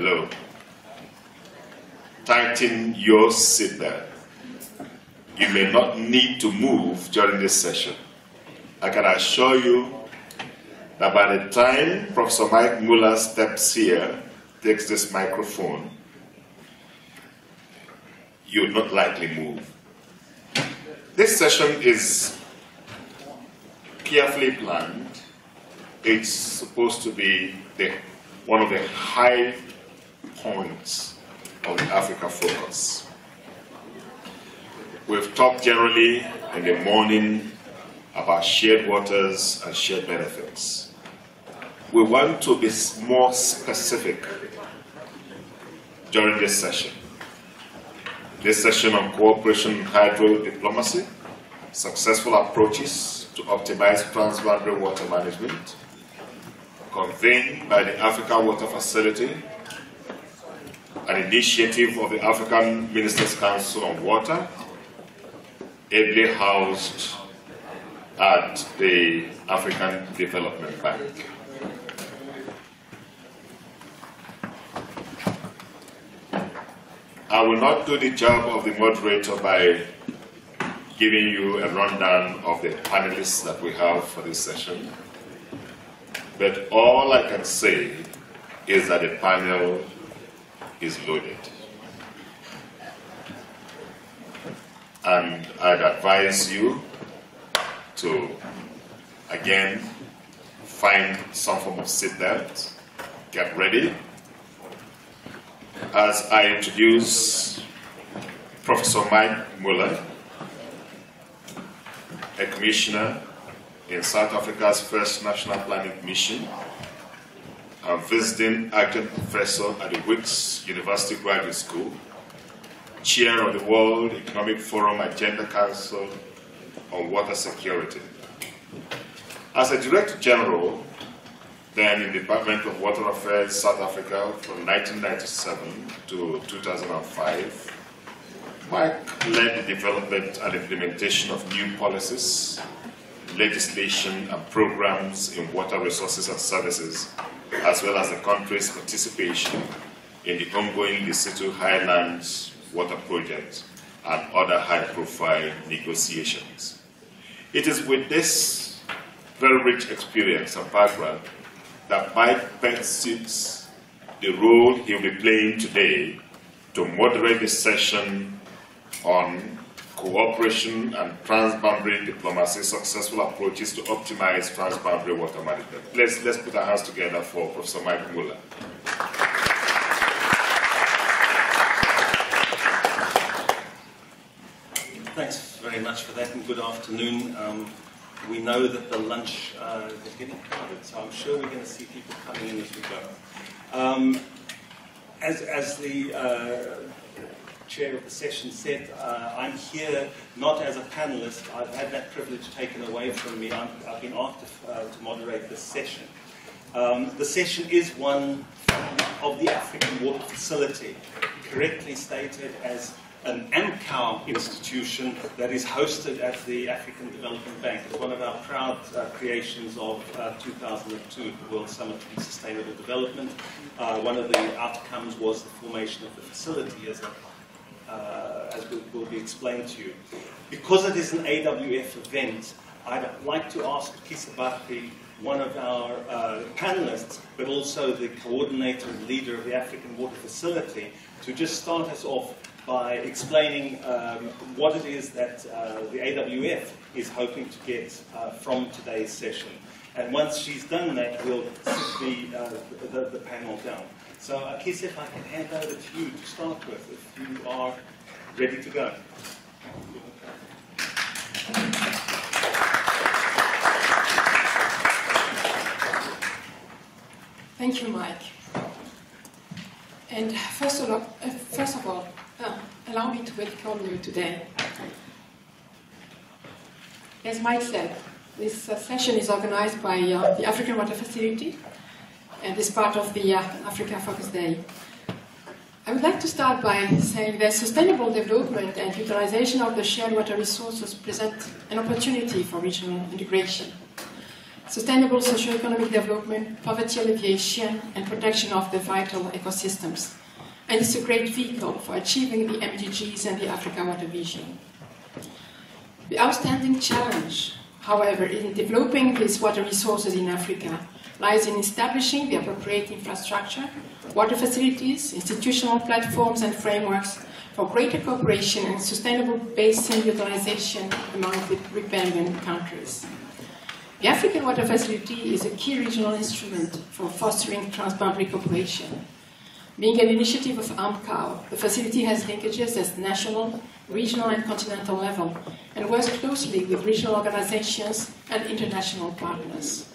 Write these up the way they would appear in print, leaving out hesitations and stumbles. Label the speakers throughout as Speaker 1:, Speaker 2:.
Speaker 1: Hello. Tighten your seatbelt. You may not need to move during this session. I can assure you that by the time Professor Mike Muller steps here, takes this microphone, you would not likely move. This session is carefully planned. It's supposed to be one of the high points of the Africa Focus. We've talked generally in the morning about shared waters and shared benefits. We want to be more specific during this session. This session on cooperation and hydrodiplomacy, successful approaches to optimize transboundary water management, convened by the Africa Water Facility, an initiative of the African Ministers' Council on Water, ably housed at the African Development Bank. I will not do the job of the moderator by giving you a rundown of the panelists that we have for this session, but all I can say is that the panel is loaded. And I'd advise you to, again, find some form of seatbelt, get ready. As I introduce Professor Mike Muller, a commissioner in South Africa's first National Planning Commission, and visiting adjunct professor at the Wits University Graduate School, chair of the World Economic Forum Agenda Council on Water Security. As a Director General, then in the Department of Water Affairs, South Africa, from 1997 to 2005, Mike led the development and implementation of new policies, legislation, and programs in water resources and services, as well as the country's participation in the ongoing Lesotho Highlands Water Project and other high-profile negotiations. It is with this very rich experience and background that Mike best suits the role he will be playing today to moderate this session on cooperation and transboundary diplomacy, successful approaches to optimize transboundary water management. Let's put our hands together for Professor Mike Muller.
Speaker 2: Thanks very much for that, and good afternoon. We know that the lunch is getting crowded, so I'm sure we're going to see people coming in as we go. As the chair of the session said, I'm here not as a panelist. I've had that privilege taken away from me. I've been asked to moderate this session. The session is one of the African Water Facility, correctly stated as an AMCOW institution that is hosted at the African Development Bank. It's one of our proud creations of 2002, the World Summit on Sustainable Development. One of the outcomes was the formation of the facility as will be explained to you. Because it is an AWF event, I'd like to ask Kisa Bakri, one of our panelists, but also the coordinator and leader of the African Water Facility, to just start us off by explaining what it is that the AWF is hoping to get from today's session. And once she's done that, we'll sit the panel down. So, Akisa, if I can hand over to you to start with, if you are ready to go.
Speaker 3: Thank you, Mike. And first of all, allow me to welcome you today. As Mike said, this session is organized by the African Water Facility and is part of the Africa Focus Day. I would like to start by saying that sustainable development and utilization of the shared water resources present an opportunity for regional integration. sustainable socio-economic development, poverty alleviation, and protection of the vital ecosystems. And it's a great vehicle for achieving the MDGs and the Africa Water Vision. The outstanding challenge, however, in developing these water resources in Africa lies in establishing the appropriate infrastructure, water facilities, institutional platforms and frameworks for greater cooperation and sustainable basin utilization among the riparian countries. The African Water Facility is a key regional instrument for fostering transboundary cooperation. Being an initiative of AMCAO, the facility has linkages at national, regional and continental level and works closely with regional organizations and international partners.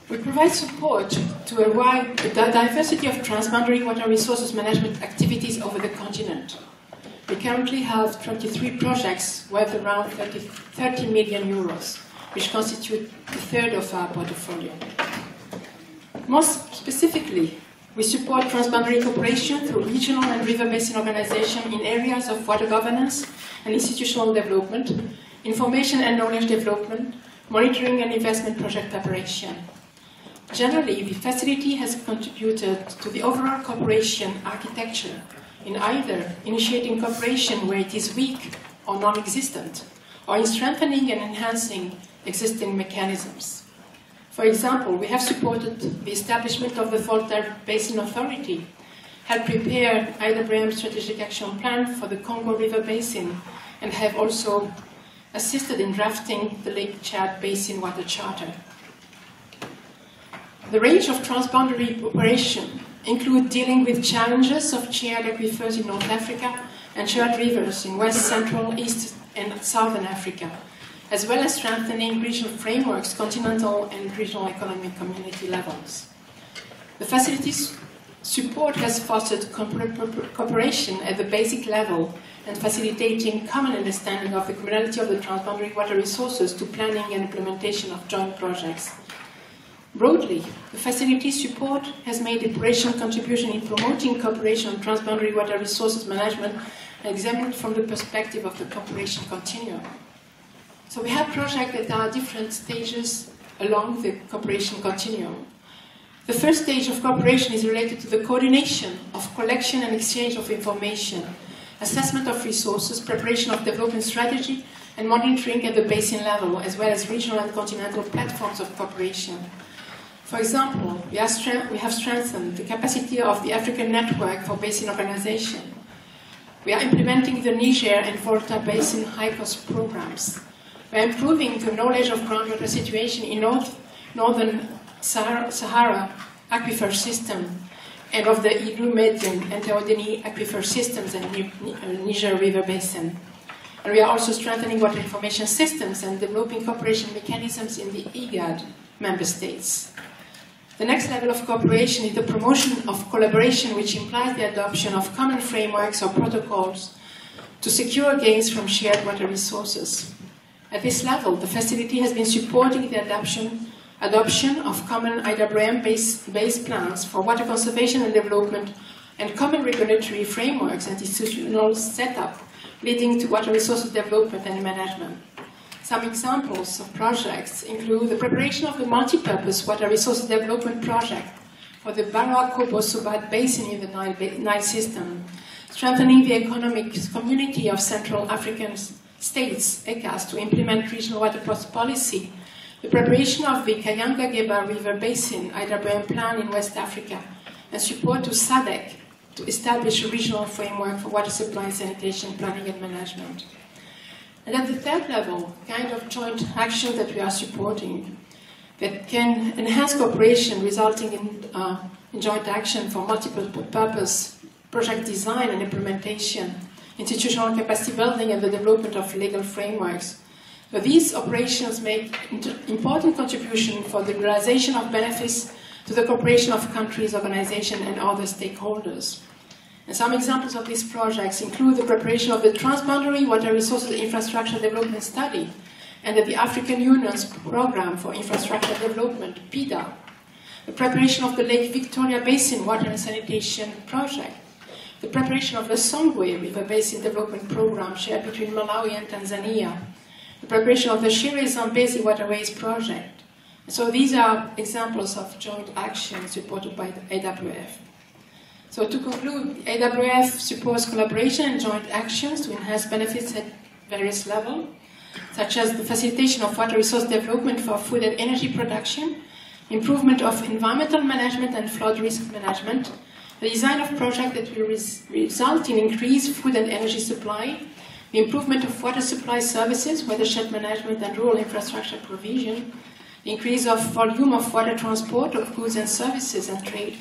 Speaker 3: We provide support to a diversity of transboundary water resources management activities over the continent. We currently have 23 projects worth around 30 million euros, which constitute a third of our portfolio. Most specifically, we support transboundary cooperation through regional and river basin organization in areas of water governance and institutional development, information and knowledge development, monitoring and investment project preparation. Generally, the facility has contributed to the overall cooperation architecture in either initiating cooperation where it is weak or non-existent, or in strengthening and enhancing existing mechanisms. For example, we have supported the establishment of the Volta Basin Authority, have prepared IWM Strategic Action Plan for the Congo River Basin, and have also assisted in drafting the Lake Chad Basin Water Charter. The range of transboundary cooperation include dealing with challenges of shared aquifers in North Africa and shared rivers in West, Central, East and Southern Africa, as well as strengthening regional frameworks, continental and regional economic community levels. The facility's support has fostered cooperation at the basic level and facilitating common understanding of the communality of the transboundary water resources to planning and implementation of joint projects. Broadly, the facility's support has made a operational contribution in promoting cooperation on transboundary water resources management examined from the perspective of the cooperation continuum. So we have projects that are different stages along the cooperation continuum. The first stage of cooperation is related to the coordination of collection and exchange of information, assessment of resources, preparation of development strategy, and monitoring at the basin level, as well as regional and continental platforms of cooperation. For example, we have strengthened the capacity of the African Network for Basin Organization. We are implementing the Niger and Volta Basin high-cost programs. We are improving the knowledge of groundwater situation in northern Sahara aquifer system and of the Igloo Median and Théodénie aquifer systems and Niger River Basin. And we are also strengthening water information systems and developing cooperation mechanisms in the IGAD member states. The next level of cooperation is the promotion of collaboration, which implies the adoption of common frameworks or protocols to secure gains from shared water resources. At this level, the facility has been supporting the adoption of common IWM-based plans for water conservation and development and common regulatory frameworks and institutional setup leading to water resources development and management. Some examples of projects include the preparation of the multi-purpose water resources development project for the Barra-Kobo-Sobat Basin in the Nile system, strengthening the economic community of Central African states, ECAS, to implement regional water policy, the preparation of the Kayanga-Geba River Basin IWM plan in West Africa, and support to SADC to establish a regional framework for water supply and sanitation planning and management. And at the third level, kind of joint action that we are supporting that can enhance cooperation resulting in joint action for multiple purpose project design and implementation, institutional capacity building and the development of legal frameworks. So these operations make important contribution for the realization of benefits to the cooperation of countries, organizations and other stakeholders. And some examples of these projects include the preparation of the Transboundary Water Resources Infrastructure Development Study and the African Union's Programme for Infrastructure Development, PIDA, the preparation of the Lake Victoria Basin Water and Sanitation Project, the preparation of the Songwe River Basin Development Programme shared between Malawi and Tanzania, the preparation of the Shires and Basin Waterways project. So these are examples of joint action supported by the AWF. So to conclude, AWF supports collaboration and joint actions to enhance benefits at various levels, such as the facilitation of water resource development for food and energy production, improvement of environmental management and flood risk management, the design of projects that will result in increased food and energy supply, the improvement of water supply services, watershed management and rural infrastructure provision, the increase of volume of water transport of goods and services and trade,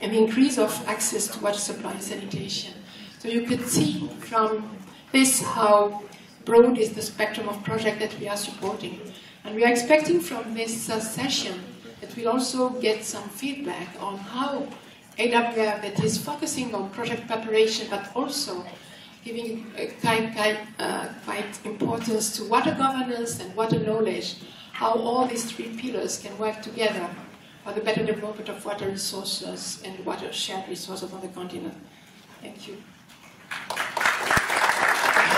Speaker 3: and the increase of access to water supply and sanitation. So you could see from this how broad is the spectrum of projects that we are supporting. And we are expecting from this session that we'll also get some feedback on how AWF that is focusing on project preparation, but also giving quite importance to water governance and water knowledge, how all these three pillars can work together for the better development of water resources and water shared resources on the continent. Thank you.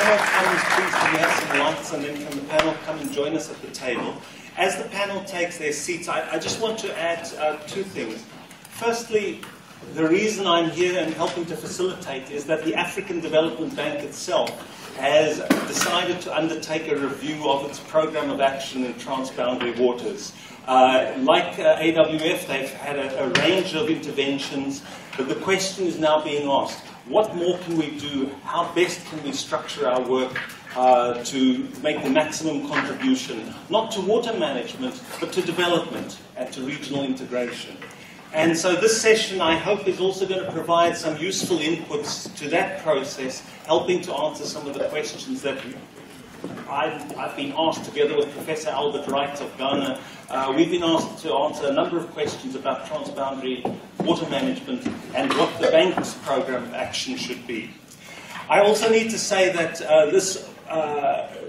Speaker 2: Please, can we have some lights, and then can the panel come and join us at the table? As the panel takes their seats, I just want to add two things. Firstly, the reason I'm here and helping to facilitate is that the African Development Bank itself has decided to undertake a review of its program of action in transboundary waters. Like AWF, they've had a range of interventions, but the question is now being asked, what more can we do? How best can we structure our work to make the maximum contribution, not to water management, but to development and to regional integration? And so this session, I hope, is also going to provide some useful inputs to that process, helping to answer some of the questions that I've been asked together with Professor Albert Wright of Ghana. We've been asked to answer a number of questions about transboundary water management and what the bank's program of action should be. I also need to say that this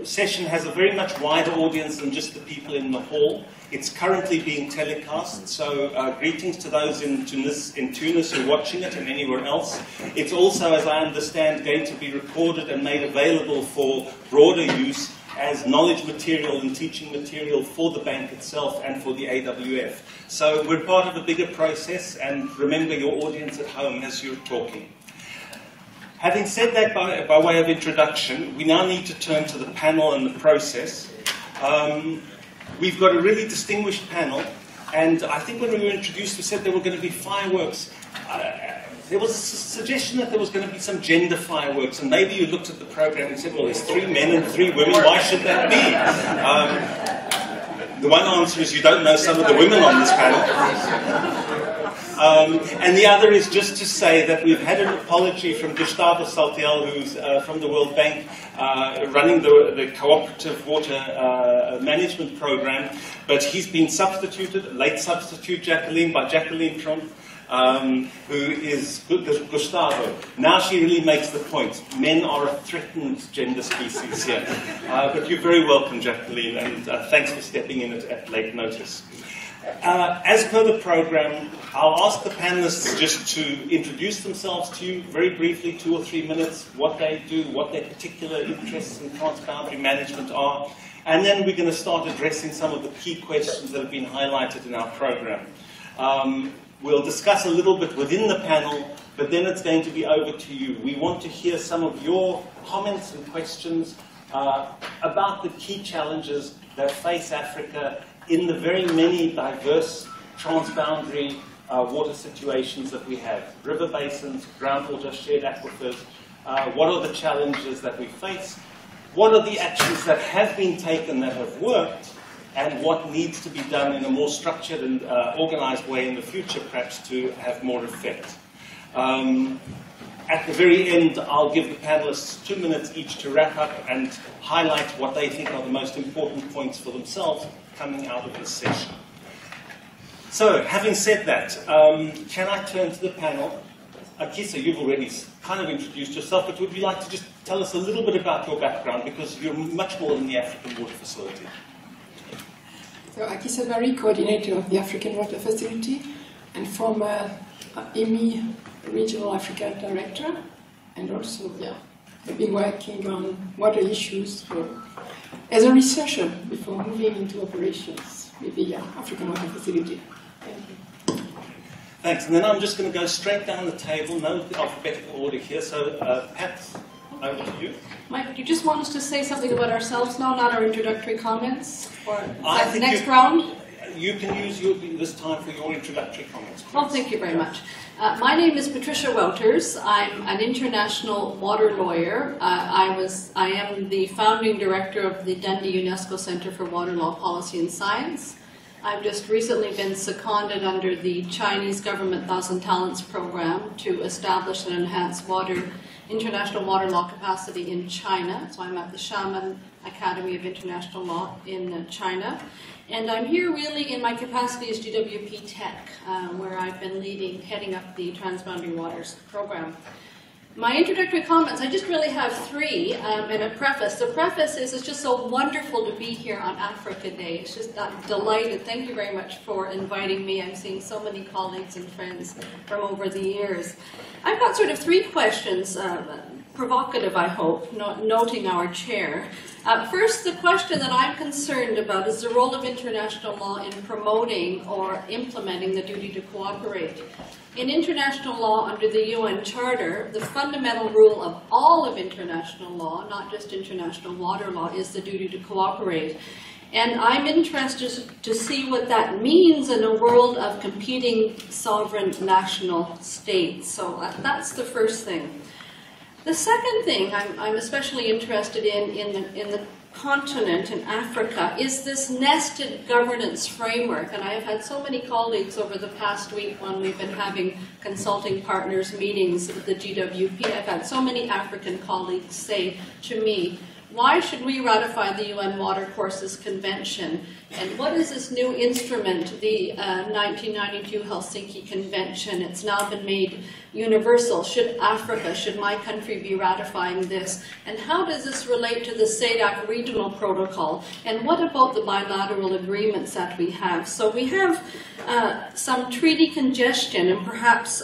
Speaker 2: session has a very much wider audience than just the people in the hall. It's currently being telecast, so greetings to those in Tunis who are watching it and anywhere else. It's also, as I understand, going to be recorded and made available for broader use as knowledge material and teaching material for the bank itself and for the AWF. So we're part of a bigger process, and remember your audience at home as you're talking. Having said that by way of introduction, we now need to turn to the panel and the process. We've got a really distinguished panel, and I think when we were introduced, we said there were going to be fireworks. There was a suggestion that there was going to be some gender fireworks, and maybe you looked at the program and said, well, there's 3 men and 3 women, why should that be? The one answer is you don't know some of the women on this panel. And the other is just to say that we've had an apology from Gustavo Saltiel, who's from the World Bank, running the cooperative water management program, but he's been substituted, late substitute Jacqueline, by Jacqueline Trump, who is Gustavo. Now she really makes the point. Men are a threatened gender species here. But you're very welcome, Jacqueline, and thanks for stepping in at late notice. As per the program, I'll ask the panelists just to introduce themselves to you very briefly, 2 or 3 minutes, what they do, what their particular interests in transboundary management are, and then we're going to start addressing some of the key questions that have been highlighted in our program. We'll discuss a little bit within the panel, but then it's going to be over to you. We want to hear some of your comments and questions about the key challenges that face Africa in the very many diverse transboundary water situations that we have. River basins, groundwater, shared aquifers. What are the challenges that we face? What are the actions that have been taken that have worked? And what needs to be done in a more structured and organized way in the future, perhaps, to have more effect? At the very end, I'll give the panelists 2 minutes each to wrap up and highlight what they think are the most important points for themselves coming out of this session. So, having said that, can I turn to the panel? Akisa, you've already kind of introduced yourself, but would you like to just tell us a little bit about your background, because you're much more than the African Water Facility.
Speaker 3: So Akisa Barry, coordinator of the African Water Facility, and former IMI Regional African Director, and also, I've been working on water issues for as a researcher before moving into operations with the African Water Facility. Thank you.
Speaker 2: Thanks. And then I'm just going to go straight down the table, no alphabetical order here. So, Pat, over to you.
Speaker 4: Mike, do you just want us to say something about ourselves now, not our introductory comments? Or
Speaker 2: the
Speaker 4: next round?
Speaker 2: You can use this time for your introductory comments, please.
Speaker 4: Well, thank you very much. My name is Patricia Wouters. I'm an international water lawyer. I am the founding director of the Dundee UNESCO Centre for Water Law Policy and Science. I've just recently been seconded under the Chinese government 1,000 Talents program to establish and enhance international water law capacity in China. So I'm at the Xiamen Academy of International Law in China. And I'm here really in my capacity as GWP Tech, where I've been heading up the Transboundary Waters program. My introductory comments, I just really have three, and a preface. The preface is, it's just so wonderful to be here on Africa Day. It's just delighted. Thank you very much for inviting me. I'm seeing so many colleagues and friends from over the years. I've got sort of three questions, provocative, I hope, noting our chair. First, the question that I'm concerned about is the role of international law in promoting or implementing the duty to cooperate. In international law under the UN Charter, the fundamental rule of all of international law, not just international water law, is the duty to cooperate. And I'm interested to see what that means in a world of competing sovereign national states. So that's the first thing. The second thing I'm especially interested in the continent, in Africa, is this nested governance framework. And I have had so many colleagues over the past week when we've been having consulting partners meetings with the GWP. I've had so many African colleagues say to me, why should we ratify the UN Watercourses Convention? And what is this new instrument, the 1992 Helsinki Convention? It's now been made universal. Should Africa, should my country be ratifying this? And how does this relate to the SADC regional protocol? And what about the bilateral agreements that we have? So we have some treaty congestion and perhaps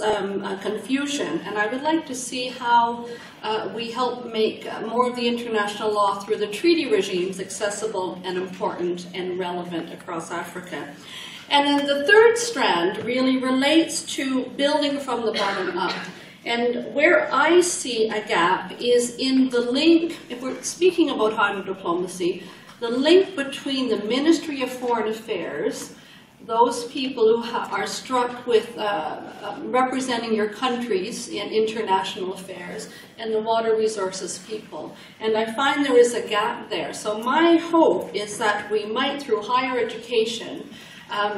Speaker 4: confusion. And I would like to see how we help make more of the international law through the treaty regimes accessible and important and relevant across Africa. And then the third strand really relates to building from the bottom up. And where I see a gap is in the link, if we're speaking about hydrodiplomacy, the link between the Ministry of Foreign Affairs, those people who are struck with representing your countries in international affairs, and the water resources people. And I find there is a gap there. So my hope is that we might, through higher education,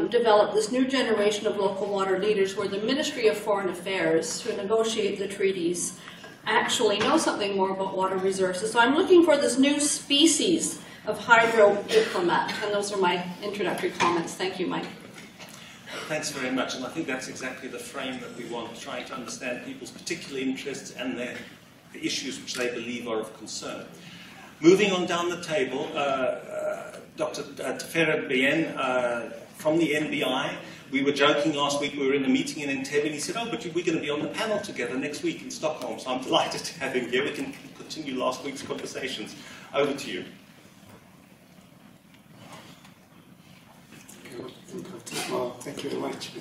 Speaker 4: develop this new generation of local water leaders where the Ministry of Foreign Affairs, who negotiate the treaties, actually know something more about water resources. So I'm looking for this new species of hydro-diplomat. And those are my introductory comments. Thank you, Mike.
Speaker 2: Thanks very much. And I think that's exactly the frame that we want, trying to understand people's particular interests and the issues which they believe are of concern. Moving on down the table, Dr. Tefera Bien from the NBI. We were joking last week, we were in a meeting in Entebbe, and he said, oh, but we're going to be on the panel together next week in Stockholm. So I'm delighted to have him here. We can continue last week's conversations. Over to you.
Speaker 5: Well, thank you very much.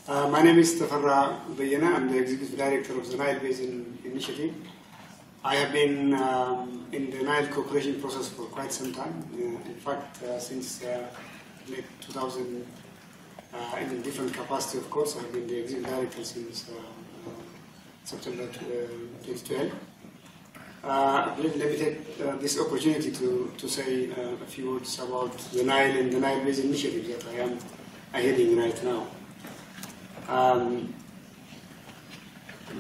Speaker 5: My name is Tefera Bien. I'm the Executive Director of the Nile Basin Initiative. I have been in the Nile cooperation process for quite some time. In fact, since late 2000, in a different capacity, of course. I've been the Executive Director since September 2012. Let me take this opportunity to say a few words about the Nile and the Nile Basin Initiative that I am heading right now.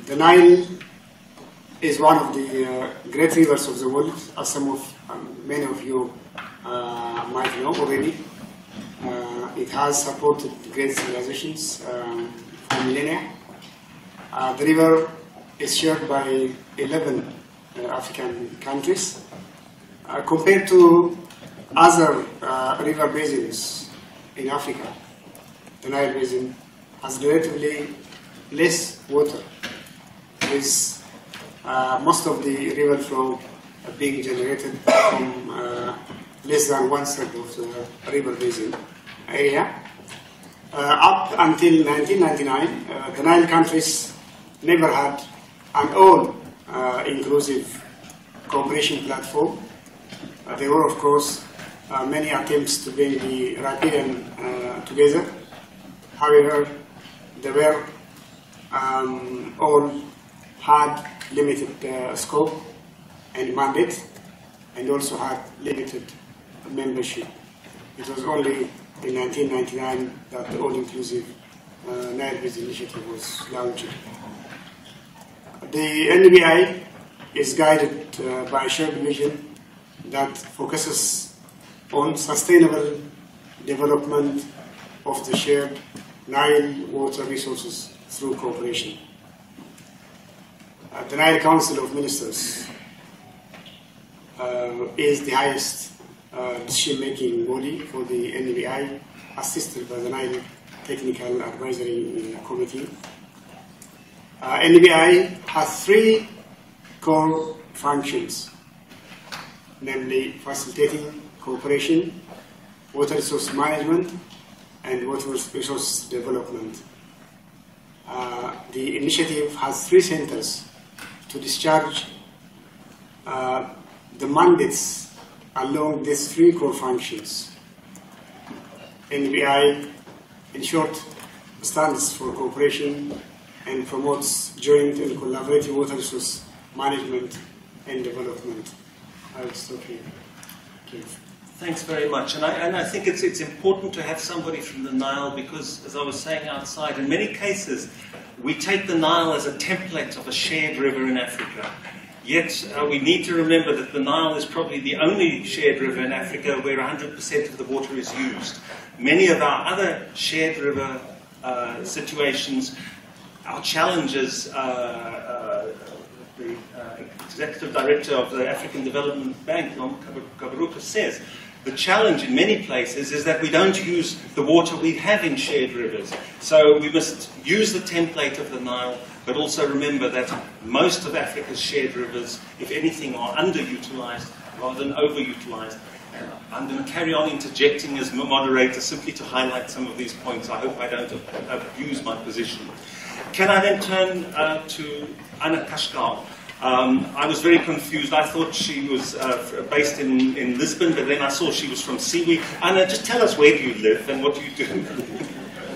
Speaker 5: The Nile is one of the great rivers of the world, as many of you might know already. It has supported great civilizations for millennia. The river is shared by 11 African countries. Compared to other river basins in Africa, the Nile Basin has relatively less water, with most of the river flow being generated from less than 1/3 of the river basin area. Up until 1999, the Nile countries never had an all-inclusive cooperation platform. There were, of course, many attempts to bring the Riparian together. However, they were all had limited scope and mandate, and also had limited membership. It was only in 1999 that the all-inclusive Nile Basin Initiative was launched. The NBI is guided by a shared vision that focuses on sustainable development of the shared Nile water resources through cooperation. The Nile Council of Ministers is the highest decision-making body for the NBI, assisted by the Nile Technical Advisory Committee. NBI has 3 core functions, namely facilitating cooperation, water resource management, and water resource development. The initiative has 3 centers to discharge the mandates along these 3 core functions. NBI, in short, stands for cooperation and promotes joint and collaborative water resource management and development. I will stop here. Thank you.
Speaker 2: Thanks very much. And I think it's important to have somebody from the Nile because, as I was saying outside, in many cases, we take the Nile as a template of a shared river in Africa. Yet we need to remember that the Nile is probably the only shared river in Africa where 100% of the water is used. Many of our other shared river situations, our challenges, the Executive Director of the African Development Bank, Nom Kabaruka, says, the challenge in many places is that we don't use the water we have in shared rivers. So we must use the template of the Nile, but also remember that most of Africa's shared rivers, if anything, are underutilized rather than overutilized. I'm going to carry on interjecting as moderator simply to highlight some of these points. I hope I don't abuse my position. Can I then turn to Anna Kashkal? I was very confused. I thought she was based in Lisbon, but then I saw she was from Siwi. Anna, just tell us, where do you live and what do you do?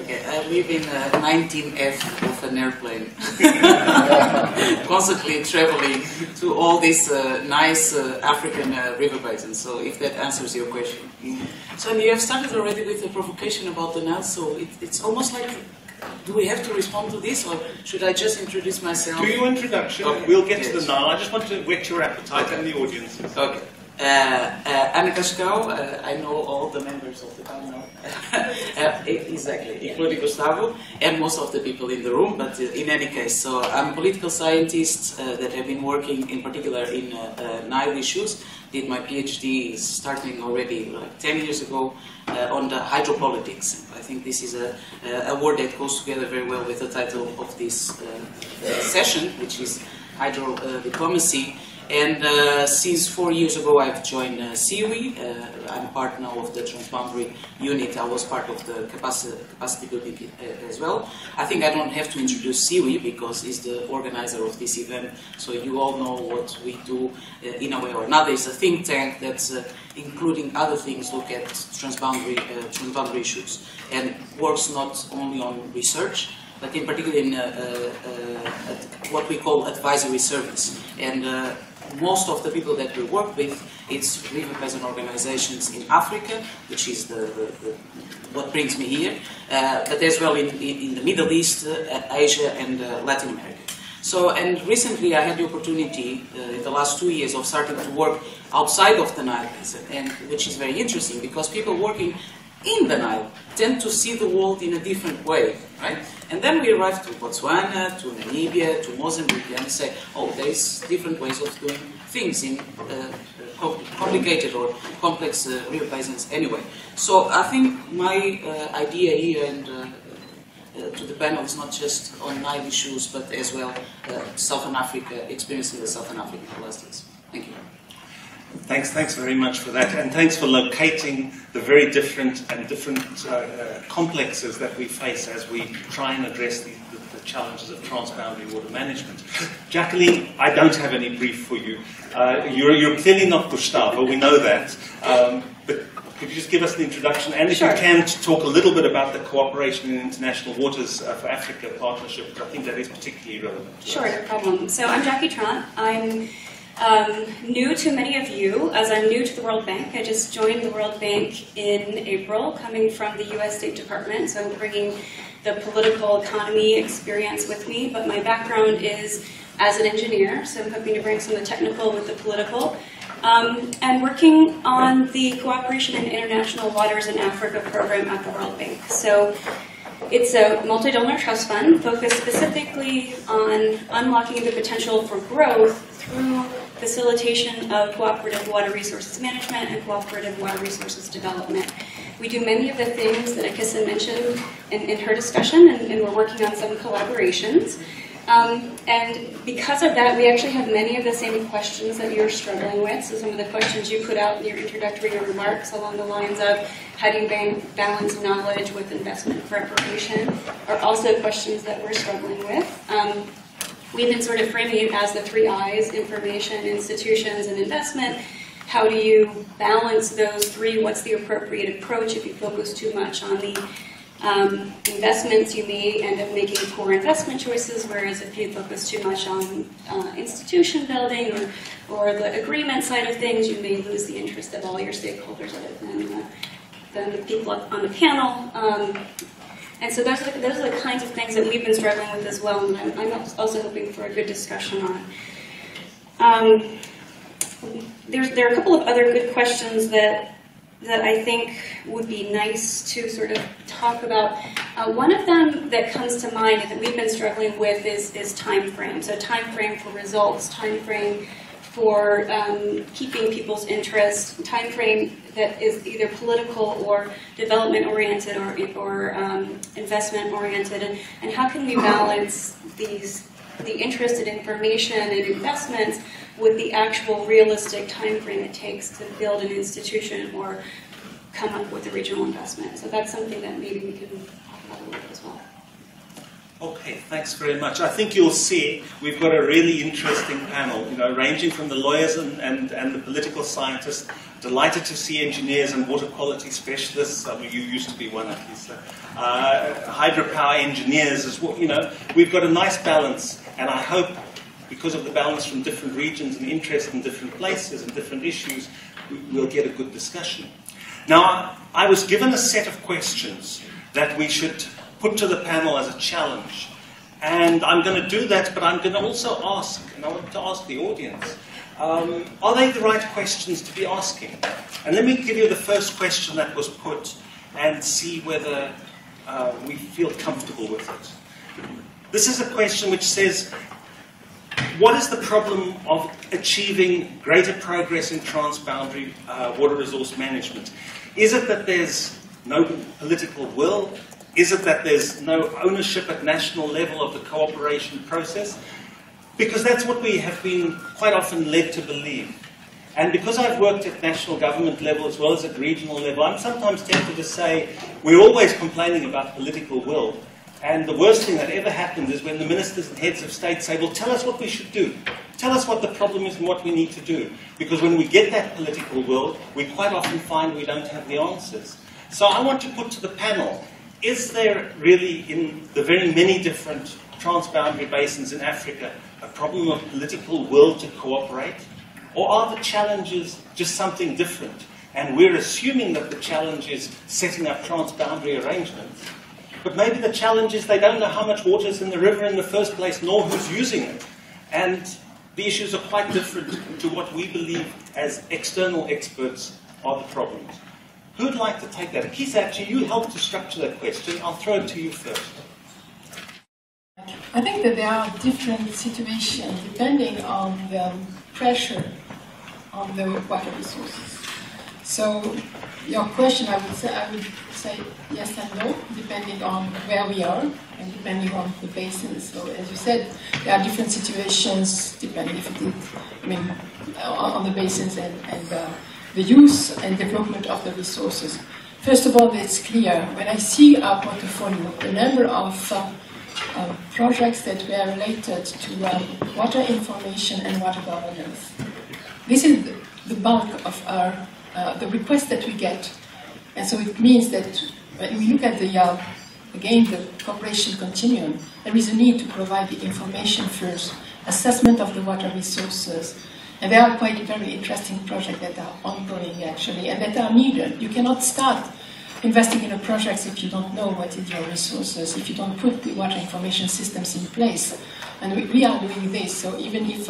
Speaker 6: Okay, I live in 19F of an airplane, constantly traveling to all these nice African river basins, so if that answers your question. So you have started already with a provocation about the Nile, so it's almost like, do we have to respond to this, or should I just introduce myself?
Speaker 2: Do your introduction, okay. We'll get to the Nile. I just want to whet your appetite and the audiences.
Speaker 6: Okay. Anna Kashkal, I know all the members of the panel, exactly, including Gustavo, and most of the people in the room, but in any case, so I'm a political scientist that have been working in particular in Nile issues. Did my PhD starting already like 10 years ago on the hydropolitics. I think this is a word that goes together very well with the title of this session, which is hydrodiplomacy. And since 4 years ago, I've joined Siwi. I'm part now of the transboundary unit. I was part of the capacity building as well. I think I don't have to introduce Siwi because it's the organizer of this event. So you all know what we do in a way or another. It's a think tank that's, including other things, look at transboundary issues and works not only on research, but in particular in what we call advisory service. And most of the people that we work with, it's river basin organizations in Africa, which is what brings me here, but as well in the Middle East, Asia, and Latin America. So, and recently I had the opportunity in the last 2 years of starting to work outside of the Nile Basin, and which is very interesting because people working in the Nile tend to see the world in a different way, right? And then we arrive to Botswana, to Namibia, to Mozambique, and say, oh, there's different ways of doing things in complicated or complex river basins anyway. So I think my idea here and to the panel is not just on Nile issues, but as well Southern Africa, experiencing the Southern African clusters. Thank you.
Speaker 2: Thanks very much for that, and thanks for locating the very different complexes that we face as we try and address the challenges of transboundary water management. Jacqueline, I don't have any brief for you. You're clearly not Gustavo, we know that. But could you just give us an introduction, and if
Speaker 7: Sure.
Speaker 2: you can, to talk a little bit about the Cooperation in International Waters for Africa partnership, because I think that is particularly relevant.
Speaker 7: Sure, no problem. So I'm Jackie Trant. I'm new to many of you, as I'm new to the World Bank. I just joined the World Bank in April, coming from the U.S. State Department, so I'm bringing the political economy experience with me, but my background is as an engineer, so I'm hoping to bring some of the technical with the political, and working on the Cooperation in International Waters in Africa program at the World Bank. So it's a multi-donor trust fund focused specifically on unlocking the potential for growth through facilitation of cooperative water resources management and cooperative water resources development. We do many of the things that Akissa mentioned in her discussion, and we're working on some collaborations. And because of that, we actually have many of the same questions that you're struggling with. So some of the questions you put out in your introductory remarks along the lines of how do you balance knowledge with investment preparation are also questions that we're struggling with. We've been sort of framing it as the 3 I's: information, institutions, and investment. How do you balance those 3? What's the appropriate approach? If you focus too much on the investments, you may end up making poor investment choices, whereas if you focus too much on institution building or the agreement side of things, you may lose the interest of all your stakeholders other than the people on the panel. And so those are the kinds of things that we've been struggling with as well, and I'm also hoping for a good discussion on. There are a couple of other good questions that I think would be nice to sort of talk about. One of them that comes to mind that we've been struggling with is time frame. So time frame for results, time frame for keeping people's interest, time frame that is either political or development oriented or investment oriented, and how can we balance the interest in information and investments with the actual realistic time frame it takes to build an institution or come up with a regional investment. So that's something that maybe we can talk about a little bit as well.
Speaker 2: Okay, thanks very much. I think you'll see we've got a really interesting panel, ranging from the lawyers and the political scientists. Delighted to see engineers and water quality specialists. I mean, you used to be one, at least. Hydropower engineers as well. We've got a nice balance, and I hope, because of the balance from different regions and interest in different places and different issues, we'll get a good discussion. Now, I was given a set of questions that we should put to the panel as a challenge. And I'm going to do that, but I'm going to also ask, and I want to ask the audience, are they the right questions to be asking? And let me give you the first question that was put and see whether we feel comfortable with it. This is a question which says, what is the problem of achieving greater progress in transboundary water resource management? Is it that there's no political will? Is it that there's no ownership at national level of the cooperation process? Because that's what we have been quite often led to believe. And because I've worked at national government level as well as at regional level, I'm sometimes tempted to say we're always complaining about political will. And the worst thing that ever happens is when the ministers and heads of state say, well, tell us what we should do. Tell us what the problem is and what we need to do. Because when we get that political will, we quite often find we don't have the answers. So I want to put to the panel, is there really, in the very many different transboundary basins in Africa, a problem of political will to cooperate? Or are the challenges just something different? And we're assuming that the challenge is setting up transboundary arrangements. But maybe the challenge is they don't know how much water is in the river in the first place, nor who's using it. And the issues are quite different to what we believe as external experts are the problems. Who'd like to take that? Keith, actually, you helped to structure that question. I'll throw it to you first.
Speaker 3: I think that there are different situations depending on the pressure on the water resources. So your question, I would say yes and no, depending on where we are and depending on the basins. So as you said, there are different situations depending if it is, on the basins and the use and development of the resources. First of all, it's clear, when I see our portfolio, the number of projects that were related to water information and water governance. This is the bulk of our, the requests that we get. And so it means that when we look at the, again, the cooperation continuum, there is a need to provide the information first, assessment of the water resources. And there are quite very interesting projects that are ongoing, actually, and that are needed. You cannot start investing in a project if you don't know what is your resources, if you don't put the water information systems in place. And we are doing this, so even if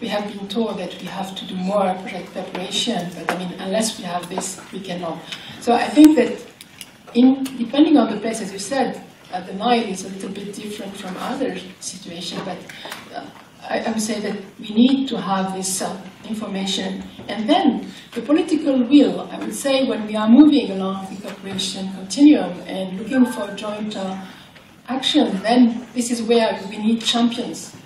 Speaker 3: we have been told that we have to do more project preparation, but unless we have this, we cannot. So I think that depending on the place, as you said, the Nile is a little bit different from other situations, but I would say that we need to have this information. And then the political will, I would say, when we are moving along the cooperation continuum and looking for joint action, then this is where we need champions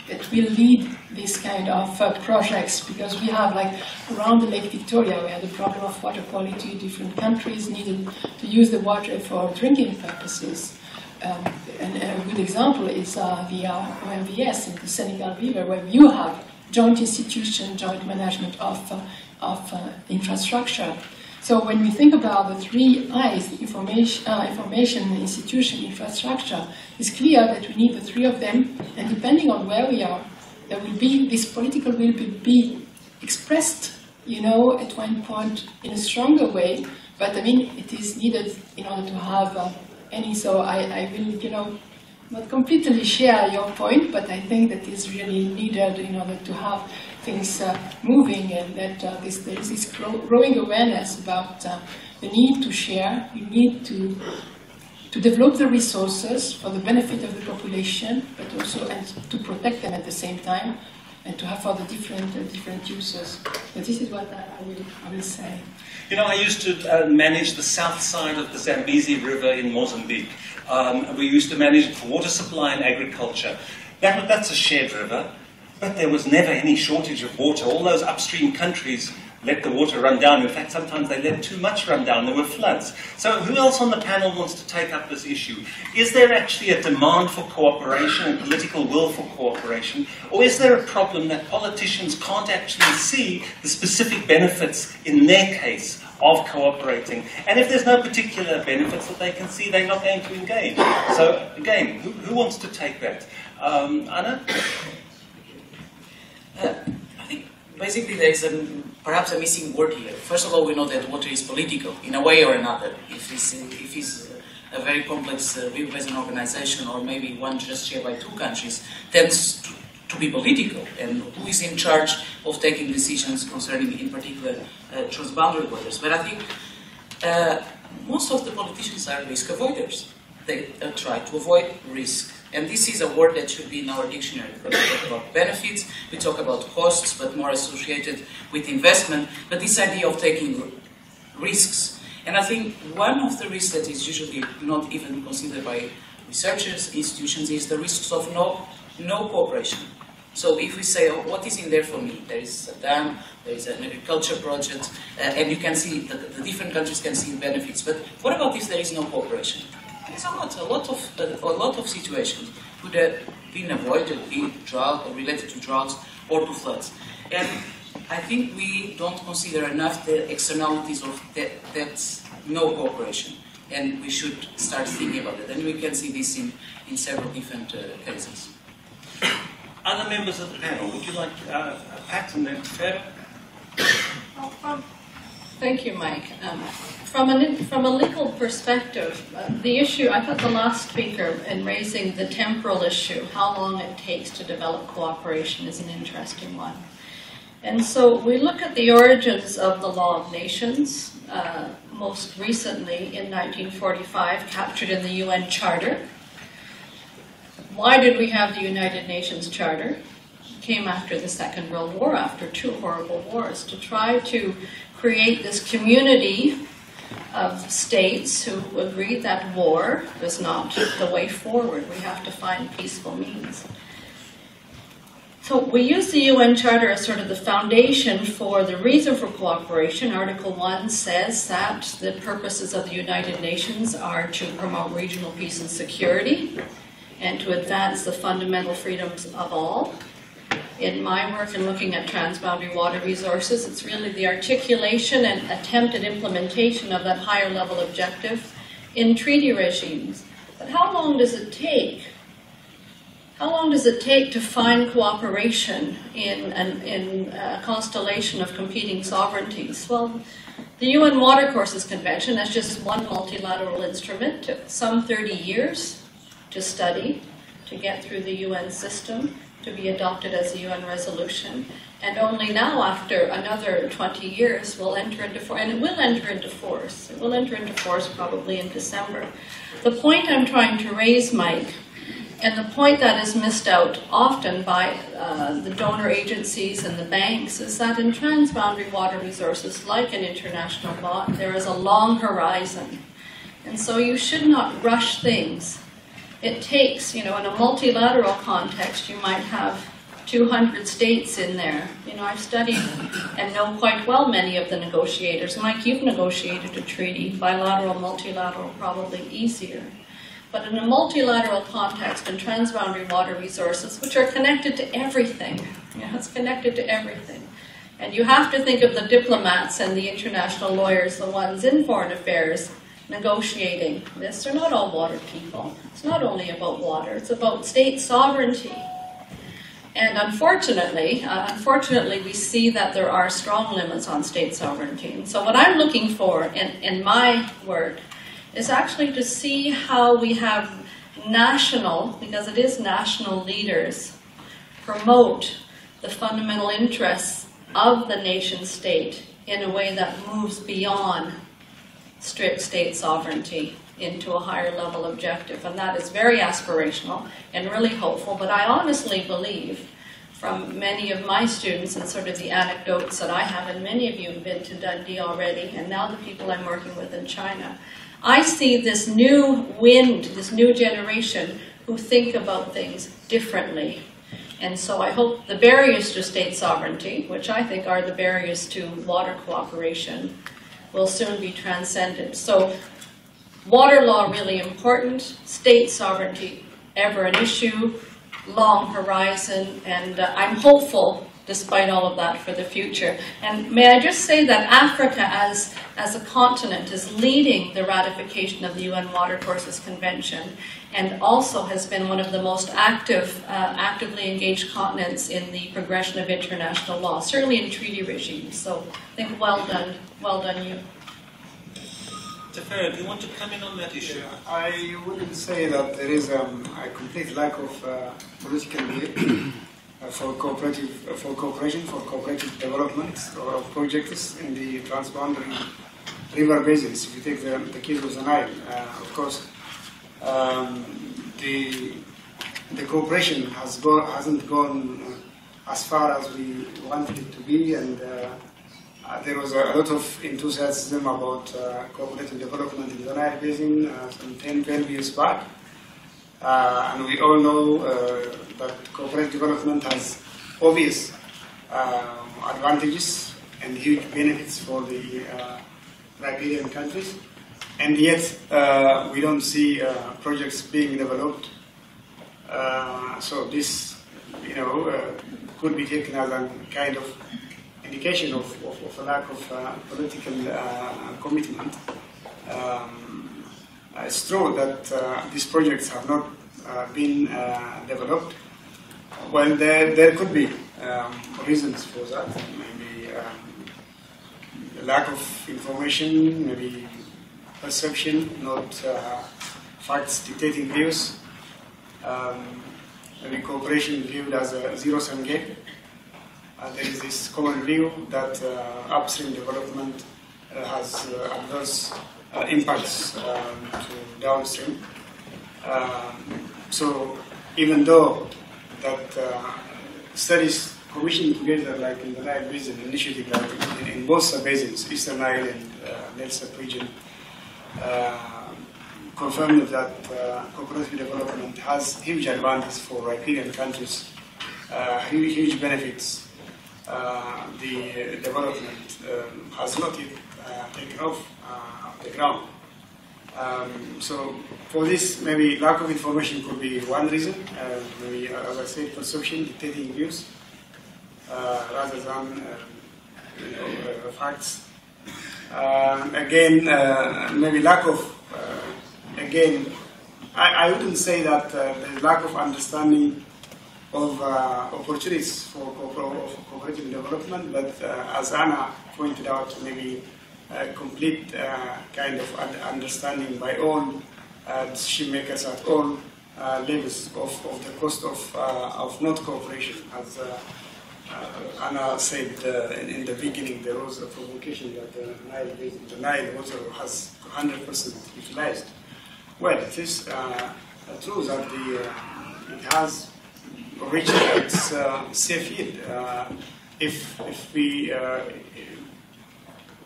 Speaker 3: that will lead this kind of projects, because we have, like, around the Lake Victoria, we have the problem of water quality. Different countries needed to use the water for drinking purposes. And a good example is the OMVS in the Senegal River, where you have joint institution, joint management of infrastructure. So when we think about the three I's, the information, institution, infrastructure, it's clear that we need the three of them, and depending on where we are, there will be, this political will be expressed, at one point in a stronger way, but it is needed in order to have any. So I will, not completely share your point, but I think that is really needed in order to have things moving, and that there is this growing awareness about the need to share, the need to develop the resources for the benefit of the population, but also and to protect them at the same time, and to have for the different users. But this is what I will say.
Speaker 2: I used to manage the south side of the Zambezi River in Mozambique. We used to manage it for water supply and agriculture. That's a shared river, but there was never any shortage of water. All those upstream countries let the water run down. In fact, sometimes they let too much run down. There were floods. So who else on the panel wants to take up this issue? Is there actually a demand for cooperation and political will for cooperation? Or is there a problem that politicians can't actually see the specific benefits in their case of cooperating? And if there's no particular benefits that they can see, they're not going to engage. So again, who wants to take that? Anna?
Speaker 6: I think basically there is perhaps a missing word here. First of all, we know that water is political in a way or another. If it's a very complex river as an organization, or maybe one just shared by two countries, tends to be political. And who is in charge of taking decisions concerning, in particular, transboundary waters? But I think most of the politicians are risk avoiders. They try to avoid risk. And this is a word that should be in our dictionary. We talk about benefits, we talk about costs, but more associated with investment. But this idea of taking risks. And I think one of the risks that is usually not even considered by researchers, institutions, is the risks of no cooperation. So if we say, oh, what is in there for me? There is a dam, there is an agriculture project, and you can see, the different countries can see the benefits. But what about if there is no cooperation? There's a lot of situations could have been avoided, be it drought or related to droughts or to floods. And I think we don't consider enough the externalities of that no cooperation. And we should start thinking about it. And we can see this in several different cases.
Speaker 2: Other members of the panel, would you like Pat and then Fer?
Speaker 4: Thank you, Mike. From a legal perspective, the issue, I thought the last speaker in raising the temporal issue, how long it takes to develop cooperation, is an interesting one. And so we look at the origins of the Law of Nations, most recently in 1945, captured in the UN Charter. Why did we have the United Nations Charter? It came after the Second World War, after two horrible wars, to try to create this community of states who agreed that war was not the way forward. We have to find peaceful means. So we use the UN Charter as sort of the foundation for the reason for cooperation. Article 1 says that the purposes of the United Nations are to promote regional peace and security and to advance the fundamental freedoms of all. In my work in looking at transboundary water resources, it's really the articulation and attempted implementation of that higher level objective in treaty regimes. But how long does it take? How long does it take to find cooperation in a constellation of competing sovereignties? Well, the UN Watercourses Convention, that's just one multilateral instrument, took some 30 years to study, to get through the UN system, to be adopted as a UN resolution, and only now, after another 20 years, will enter into force, and it will enter into force. It will enter into force probably in December. The point I'm trying to raise, Mike, and the point that is missed out often by the donor agencies and the banks, is that in transboundary water resources, like in international law, there is a long horizon. And so you should not rush things. It takes, in a multilateral context, you might have 200 states in there. I've studied and know quite well many of the negotiators. Mike, you've negotiated a treaty, bilateral, multilateral, probably easier. But in a multilateral context, in transboundary water resources, which are connected to everything, it's connected to everything. And you have to think of the diplomats and the international lawyers, the ones in foreign affairs, negotiating this. They're not all water people. It's not only about water, it's about state sovereignty. And unfortunately, we see that there are strong limits on state sovereignty. And so what I'm looking for in my work is actually to see how we have national, because it is national leaders, promote the fundamental interests of the nation state in a way that moves beyond strict state sovereignty into a higher level objective. And that is very aspirational and really hopeful, but I honestly believe from many of my students and sort of the anecdotes that I have, and many of you have been to Dundee already, and now the people I'm working with in China, I see this new wind, this new generation who think about things differently. And so I hope the barriers to state sovereignty, which I think are the barriers to water cooperation, will soon be transcended. So water law really important, state sovereignty ever an issue, long horizon, and I'm hopeful despite all of that for the future. And may I just say that Africa as a continent is leading the ratification of the UN Watercourses Convention and also has been one of the most actively engaged continents in the progression of international law, certainly in treaty regimes. So I think well done you.
Speaker 2: Tefera, do you want to come in on that issue?
Speaker 5: Yeah, I wouldn't say that there is a complete lack of political will for cooperation, for cooperative development or projects in the transboundary river basins. If you take the case of the Nile, of course, the cooperation hasn't gone as far as we wanted it to be, and there was a lot of enthusiasm about cooperative development in the Nile Basin some 10-12 years back. And we all know that cooperative development has obvious advantages and huge benefits for the riparian countries. And yet we don't see projects being developed. So this, could be taken as a kind of indication of a lack of political commitment. It's true that these projects have not been developed. Well, there could be reasons for that. Maybe lack of information, maybe perception, not facts dictating views. Maybe cooperation viewed as a zero-sum game. There is this common view that upstream development has adverse impacts to downstream. So even though that studies commissioned together, like in the Nile Basin initiative, like in both basins, Eastern Nile and Nile region, confirmed that cooperative development has huge advantages for riparian countries, huge benefits. The development has not yet taken off the ground. So for this, maybe lack of information could be one reason. Maybe, as I said, perception dictating views rather than facts. Again, maybe lack of, again, I wouldn't say that there's lack of understanding of opportunities for cooperative development, but as Anna pointed out, maybe a complete kind of understanding by all decision makers at all levels of the cost of not cooperation. As Anna said in the beginning, there was a provocation that the Nile water has 100% utilized. Well, it is true that it has reached its safe yield.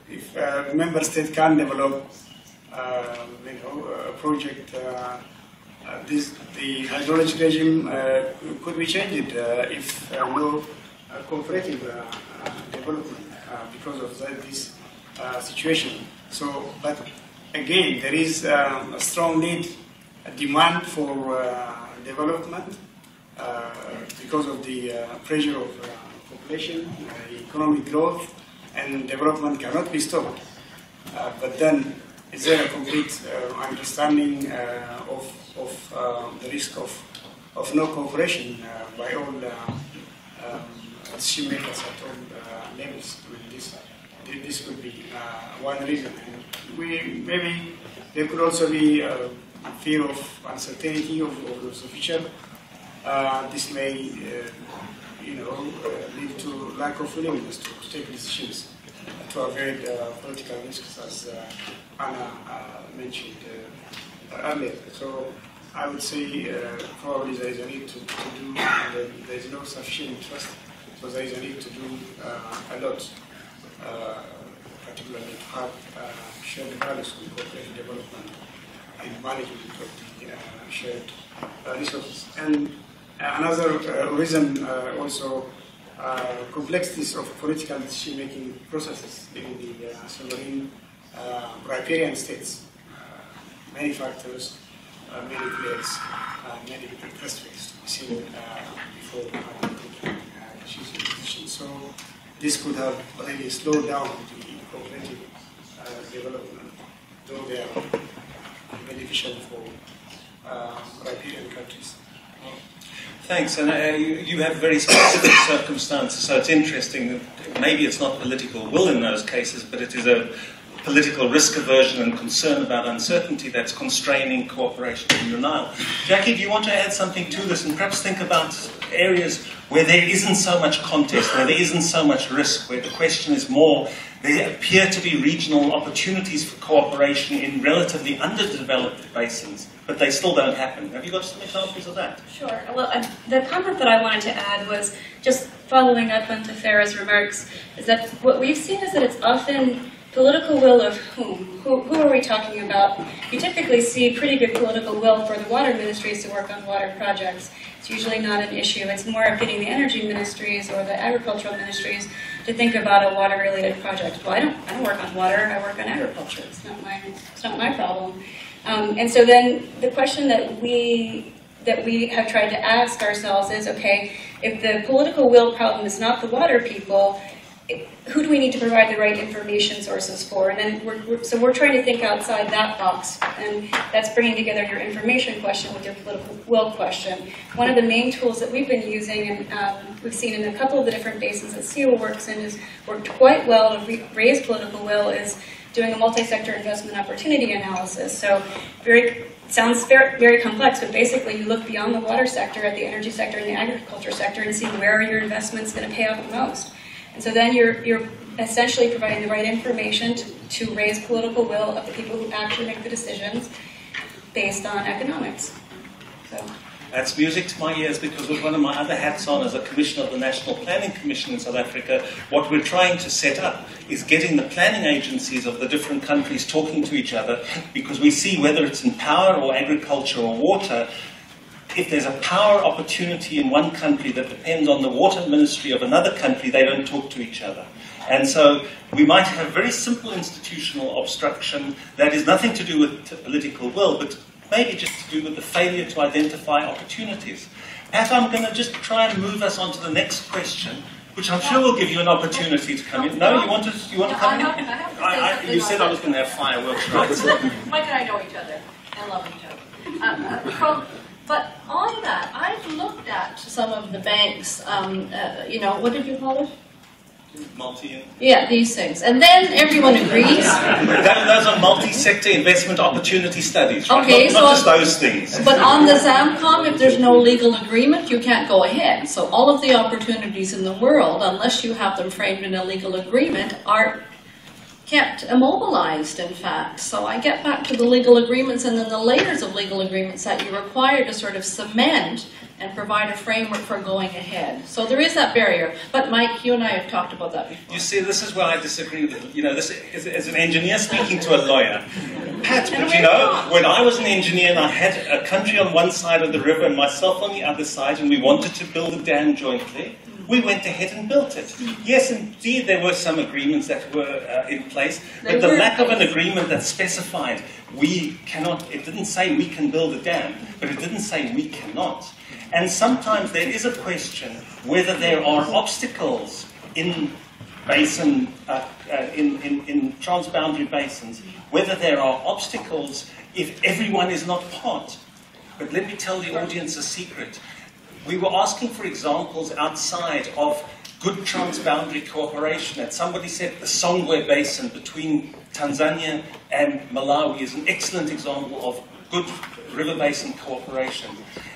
Speaker 5: If a member state can develop, a project, the hydrologic regime could be changed if no cooperative development because of this situation. So, but again, there is a strong need, a demand for development because of the pressure of population, economic growth, and development cannot be stopped. But then, is there a complete understanding of the risk of no cooperation by all decision makers at all levels? This could be one reason. And maybe there could also be a fear of uncertainty of the future. This may lead to lack of willingness to take decisions to avoid political risks, as Anna mentioned earlier. So I would say probably there is a need to do, there is no sufficient trust, so there is a need to do a lot, particularly to have shared values in cooperative development and management of the shared resources. And another reason also complexities of political decision-making processes in the sovereign riparian states. Many factors, many players, many perspectives to be seen before taking decisions. So this could have really slowed down the cooperative development, though they are beneficial for riparian countries.
Speaker 2: Thanks, and you have very specific circumstances, so it's interesting that maybe it's not political will in those cases, but it is a political risk aversion and concern about uncertainty that's constraining cooperation in the Nile. Jackie, do you want to add something to this and perhaps think about areas where there isn't so much contest, where there isn't so much risk, where the question is more, there appear to be regional opportunities for cooperation in relatively underdeveloped basins, but they still don't happen. Have you got some examples of that?
Speaker 7: Sure. Well, the comment that I wanted to add was just following up on Farah's remarks, is that what we've seen is that it's often political will of whom? Who are we talking about? You typically see pretty good political will for the water ministries to work on water projects. It's usually not an issue. It's more of getting the energy ministries or the agricultural ministries to think about a water-related project. Well, I don't work on water. I work on agriculture. It's not my problem. And so then the question that we have tried to ask ourselves is, okay, if the political will problem is not the water people, who do we need to provide the right information sources for? And then we're trying to think outside that box, and that's bringing together your information question with your political will question. One of the main tools that we've been using, and we've seen in a couple of the different basins that SEAL works in, has worked quite well to raise political will, is doing a multi-sector investment opportunity analysis. So sounds very complex, but basically you look beyond the water sector at the energy sector and the agriculture sector and see where are your investments going to pay off the most. And so then you're essentially providing the right information to raise political will of the people who actually make the decisions based on economics. So.
Speaker 2: That's music to my ears, because with one of my other hats on as a commissioner of the National Planning Commission in South Africa, what we're trying to set up is getting the planning agencies of the different countries talking to each other, because we see whether it's in power or agriculture or water, if there's a power opportunity in one country that depends on the water ministry of another country, they don't talk to each other. And so we might have very simple institutional obstruction that is nothing to do with political will, but maybe just to do with the failure to identify opportunities. Pat, I'm going to just try and move us on to the next question, which I'm sure will give you an opportunity to come in. No, you want to come in? You said I was going to have fireworks, right?
Speaker 8: Mike and I know each other and love each other. But on that, I've looked at some of the banks, you know, what did you call it? Yeah, these things. And then everyone agrees.
Speaker 2: Those are multi-sector investment opportunity studies, right?
Speaker 8: Okay,
Speaker 2: not just those things.
Speaker 8: But on the ZAMCOM, if there's no legal agreement, you can't go ahead. So all of the opportunities in the world, unless you have them framed in a legal agreement, are kept immobilized, in fact. So I get back to the legal agreements and then the layers of legal agreements that you require to sort of cement and provide a framework for going ahead. So there is that barrier. But Mike, you and I have talked about that before.
Speaker 2: You see, this is where I disagree with, you know, this is as an engineer speaking to a lawyer. Pat, but you know, when I was an engineer and I had a country on one side of the river and myself on the other side, and we wanted to build a dam jointly, we went ahead and built it. Yes, indeed, there were some agreements that were in place, but the lack of an agreement that specified we cannot, it didn't say we can build a dam, but it didn't say we cannot. And sometimes there is a question whether there are obstacles in basin, in transboundary basins, whether there are obstacles if everyone is not part. But let me tell the audience a secret. We were asking for examples outside of good transboundary cooperation, and somebody said the Songwe Basin between Tanzania and Malawi is an excellent example of good river basin cooperation.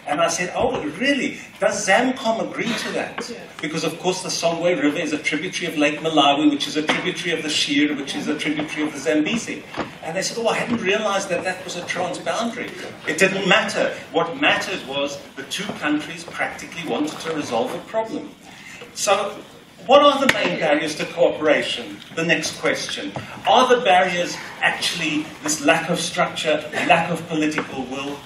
Speaker 2: And I said, oh, really? Does ZAMCOM agree to that? Because, of course, the Songwe River is a tributary of Lake Malawi, which is a tributary of the Shire, which is a tributary of the Zambezi. And they said, oh, I hadn't realized that that was a transboundary. It didn't matter. What mattered was the two countries practically wanted to resolve a problem. So, what are the main barriers to cooperation? The next question. Are the barriers actually this lack of structure, lack of political will?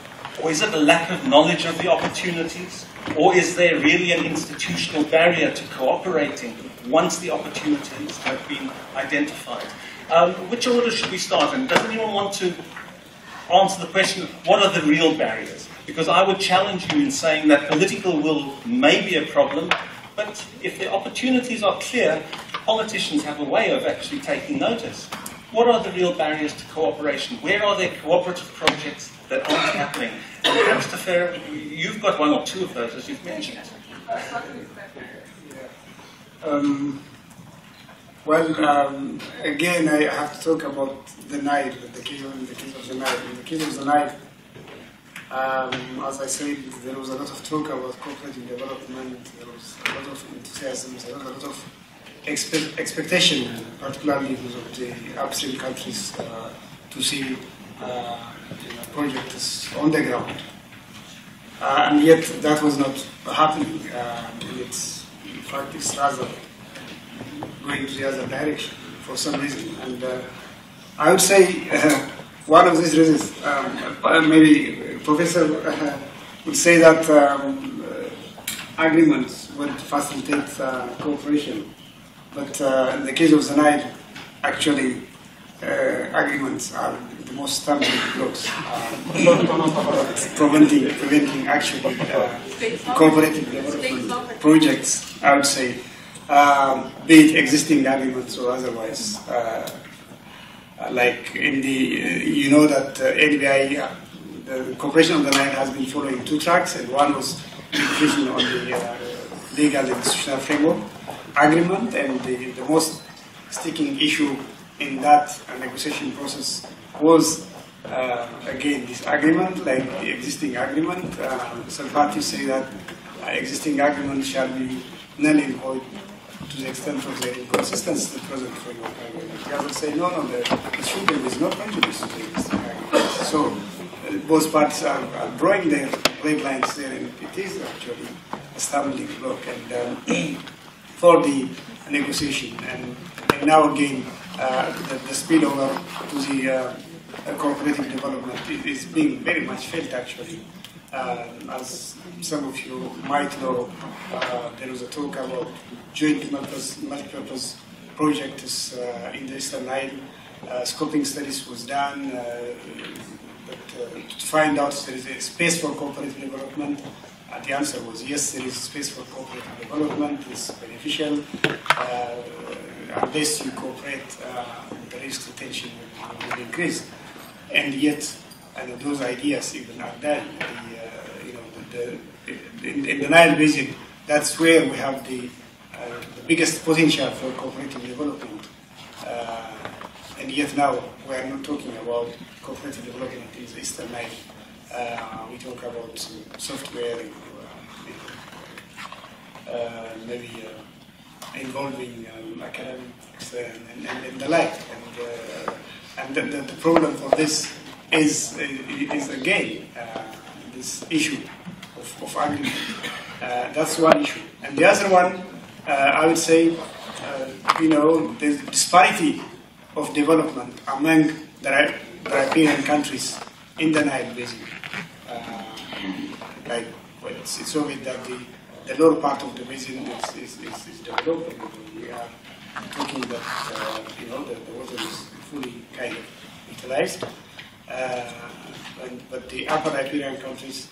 Speaker 2: Or is it a lack of knowledge of the opportunities? Or is there really an institutional barrier to cooperating once the opportunities have been identified? Which order should we start in? Does anyone want to answer the question, what are the real barriers? Because I would challenge you in saying that political will may be a problem, but if the opportunities are clear, politicians have a way of actually taking notice. What are the real barriers to cooperation? Where are there cooperative projects that aren't happening? And perhaps, Tefera, you've got one or two of those, as you've mentioned.
Speaker 5: Again, I have to talk about the Nile, the case of the Nile. In the case of the Nile, as I said, there was a lot of talk about cooperative development, there was a lot of enthusiasm, there was a lot of expectation, particularly of the upstream countries, to see projects on the ground. And yet that was not happening. In fact, it's rather going to the other direction for some reason. And I would say one of these reasons, maybe Professor would say that agreements would facilitate cooperation. But in the case of the Nile, actually, agreements are the most stumbling blocks preventing actually cooperative development projects, I would say, be it existing agreements or otherwise. Like in the, you know that NBI, the Cooperation on the Nile has been following two tracks, and one was negotiation on the legal and institutional framework agreement, and the most sticking issue in that negotiation process was, again, this agreement, like the existing agreement. Some parties say that existing agreement shall be null and void to the extent of the inconsistency of the present framework agreement. The others say, no, there is no prejudice to the existing agreement. So both parties are drawing their red lines there, and it is actually a stumbling block and for the negotiation. And now again, the spillover to the cooperative development is being very much felt actually. As some of you might know, there was a talk about joint multi-purpose projects in the Eastern Nile. Scoping studies was done, but to find out if there is a space for cooperative development. The answer was yes, there is space for cooperative development. It's beneficial. Unless you cooperate, the risk to tension will increase. And yet, those ideas even are there. In the Nile Basin, that's where we have the biggest potential for cooperative development. And yet now, we are not talking about cooperative development in the Eastern Nile. We talk about software, maybe involving academics and the like. And the problem for this is again this issue of agreement. That's one issue. And the other one, I would say, the disparity of development among the European countries in the Nile Basin. It's obvious that the lower part of the basin is developed. We are talking that the water is fully kind of utilized. But the upper Iberian countries,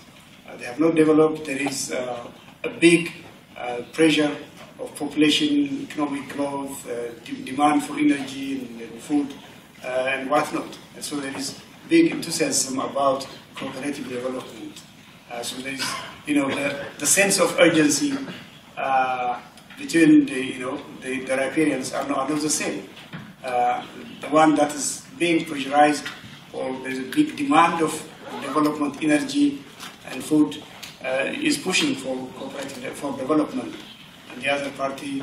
Speaker 5: they have not developed. There is a big pressure of population, economic growth, demand for energy and food, and whatnot. And so there is big enthusiasm about cooperative development. So there is, the sense of urgency between the riparians are not the same. The one that is being pressurized, or there is a big demand of development, energy and food, is pushing for cooperative for development, and the other party,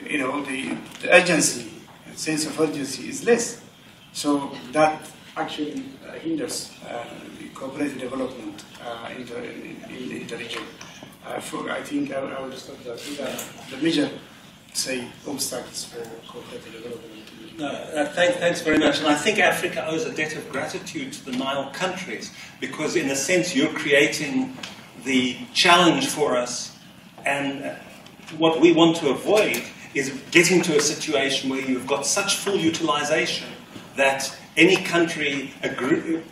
Speaker 5: the urgency, sense of urgency is less. So that actually hinders cooperative development in the region. I think I would stop there. The major, say, obstacles for cooperative development.
Speaker 2: Thanks very much. And I think Africa owes a debt of gratitude to the Nile countries, because in a sense you're creating the challenge for us, and what we want to avoid is getting to a situation where you've got such full utilization that any country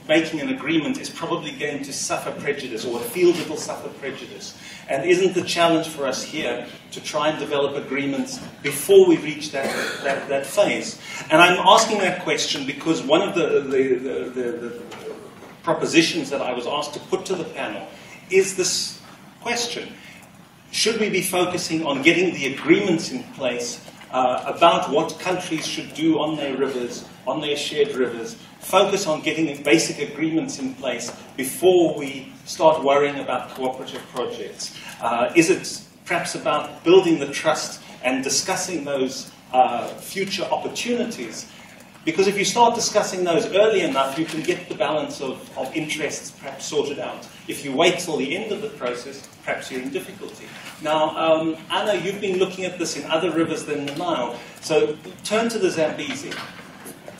Speaker 2: making an agreement is probably going to suffer prejudice, or feels it will suffer prejudice. And isn't the challenge for us here to try and develop agreements before we reach that phase? And I'm asking that question because one of the propositions that I was asked to put to the panel is this question. Should we be focusing on getting the agreements in place about what countries should do on their rivers, on their shared rivers, focus on getting basic agreements in place before we start worrying about cooperative projects? Is it perhaps about building the trust and discussing those future opportunities? Because if you start discussing those early enough, you can get the balance of interests perhaps sorted out. If you wait till the end of the process, perhaps you're in difficulty. Now, Anna, you've been looking at this in other rivers than the Nile. So turn to the Zambezi.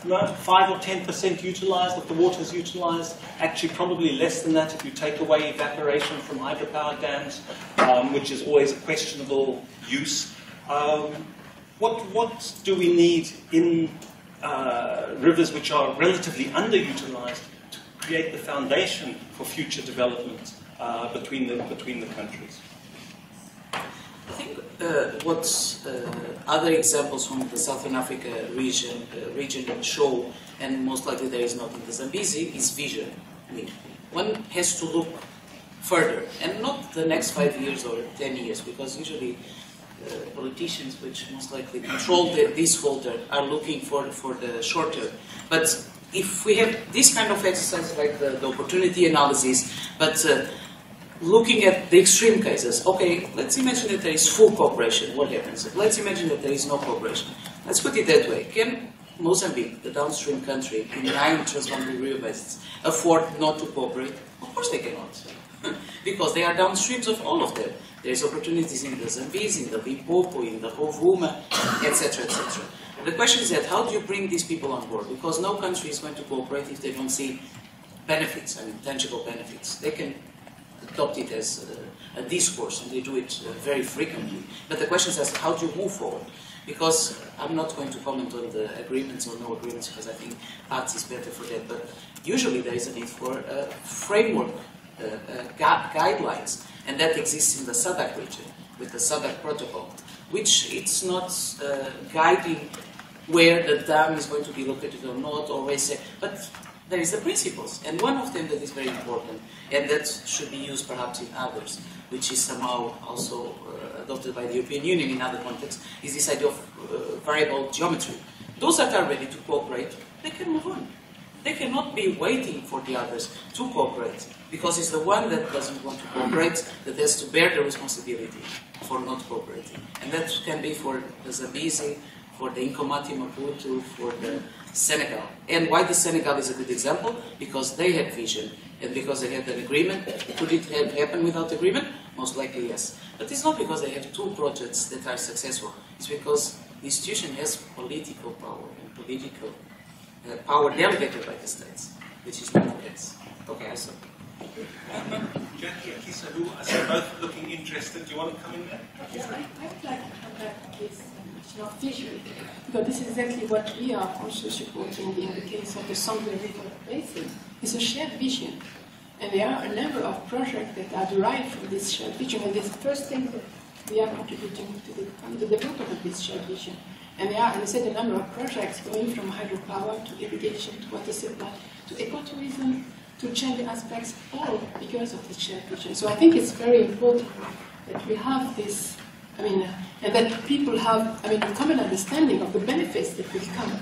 Speaker 2: 5 or 10% utilized, if the water's utilized. Actually, probably less than that if you take away evaporation from hydropower dams, which is always a questionable use. What do we need in rivers which are relatively underutilized to create the foundation for future development between the countries?
Speaker 6: I think what other examples from the Southern Africa region show, and most likely there is not in the Zambezi, is vision. I mean, one has to look further, and not the next 5 years or 10 years, because usually politicians, which most likely control this folder, are looking for the short term. But if we have this kind of exercise, like the opportunity analysis, but looking at the extreme cases, okay, let's imagine that there is full cooperation. What happens? Let's imagine that there is no cooperation. Let's put it that way. Can Mozambique, the downstream country, in 9 transboundary river basins, afford not to cooperate? Of course they cannot, because they are downstreams of all of them. There's opportunities in the Zambezi, in the Limpopo, in the Rovuma, etc., etc. The question is that how do you bring these people on board? Because no country is going to cooperate if they don't see benefits, I mean tangible benefits. They can adopt it as a discourse, and they do it very frequently. But the question is how do you move forward? Because I'm not going to comment on the agreements or no agreements, because I think PATS is better for that. But usually there is a need for a framework, guidelines, and that exists in the SADC region with the SADC protocol, which it's not guiding where the dam is going to be located or not, or but there is the principles, and one of them that is very important, and that should be used perhaps in others, which is somehow also adopted by the European Union in other contexts, is this idea of variable geometry. Those that are ready to cooperate, they can move on. They cannot be waiting for the others to cooperate, because it's the one that doesn't want to cooperate that has to bear the responsibility for not cooperating. And that can be for the Zambezi, for the Nkomati Maputo, for the Senegal. And why the Senegal is a good example? Because they had vision, and because they had an agreement. Could it have happened without agreement? Most likely yes. But it's not because they have two projects that are successful. It's because the institution has political power, and political power delegated by the states, which is not the case. Okay, I stop.
Speaker 2: Jackie and Kisalu, I see both looking interested. Do you want to come in there?
Speaker 3: Yes, I would like to come back to this vision, because this is exactly what we are also supporting in the case of the Sambre River Basin. It's a shared vision, and there are a number of projects that are derived from this shared vision, and this is the first thing that we are contributing to the development of this shared vision. And there are, as I said, a number of projects going from hydropower to irrigation to water supply to ecotourism to change aspects, all because of this shared vision. So I think it's very important that we have this, and that people have, a common understanding of the benefits that will come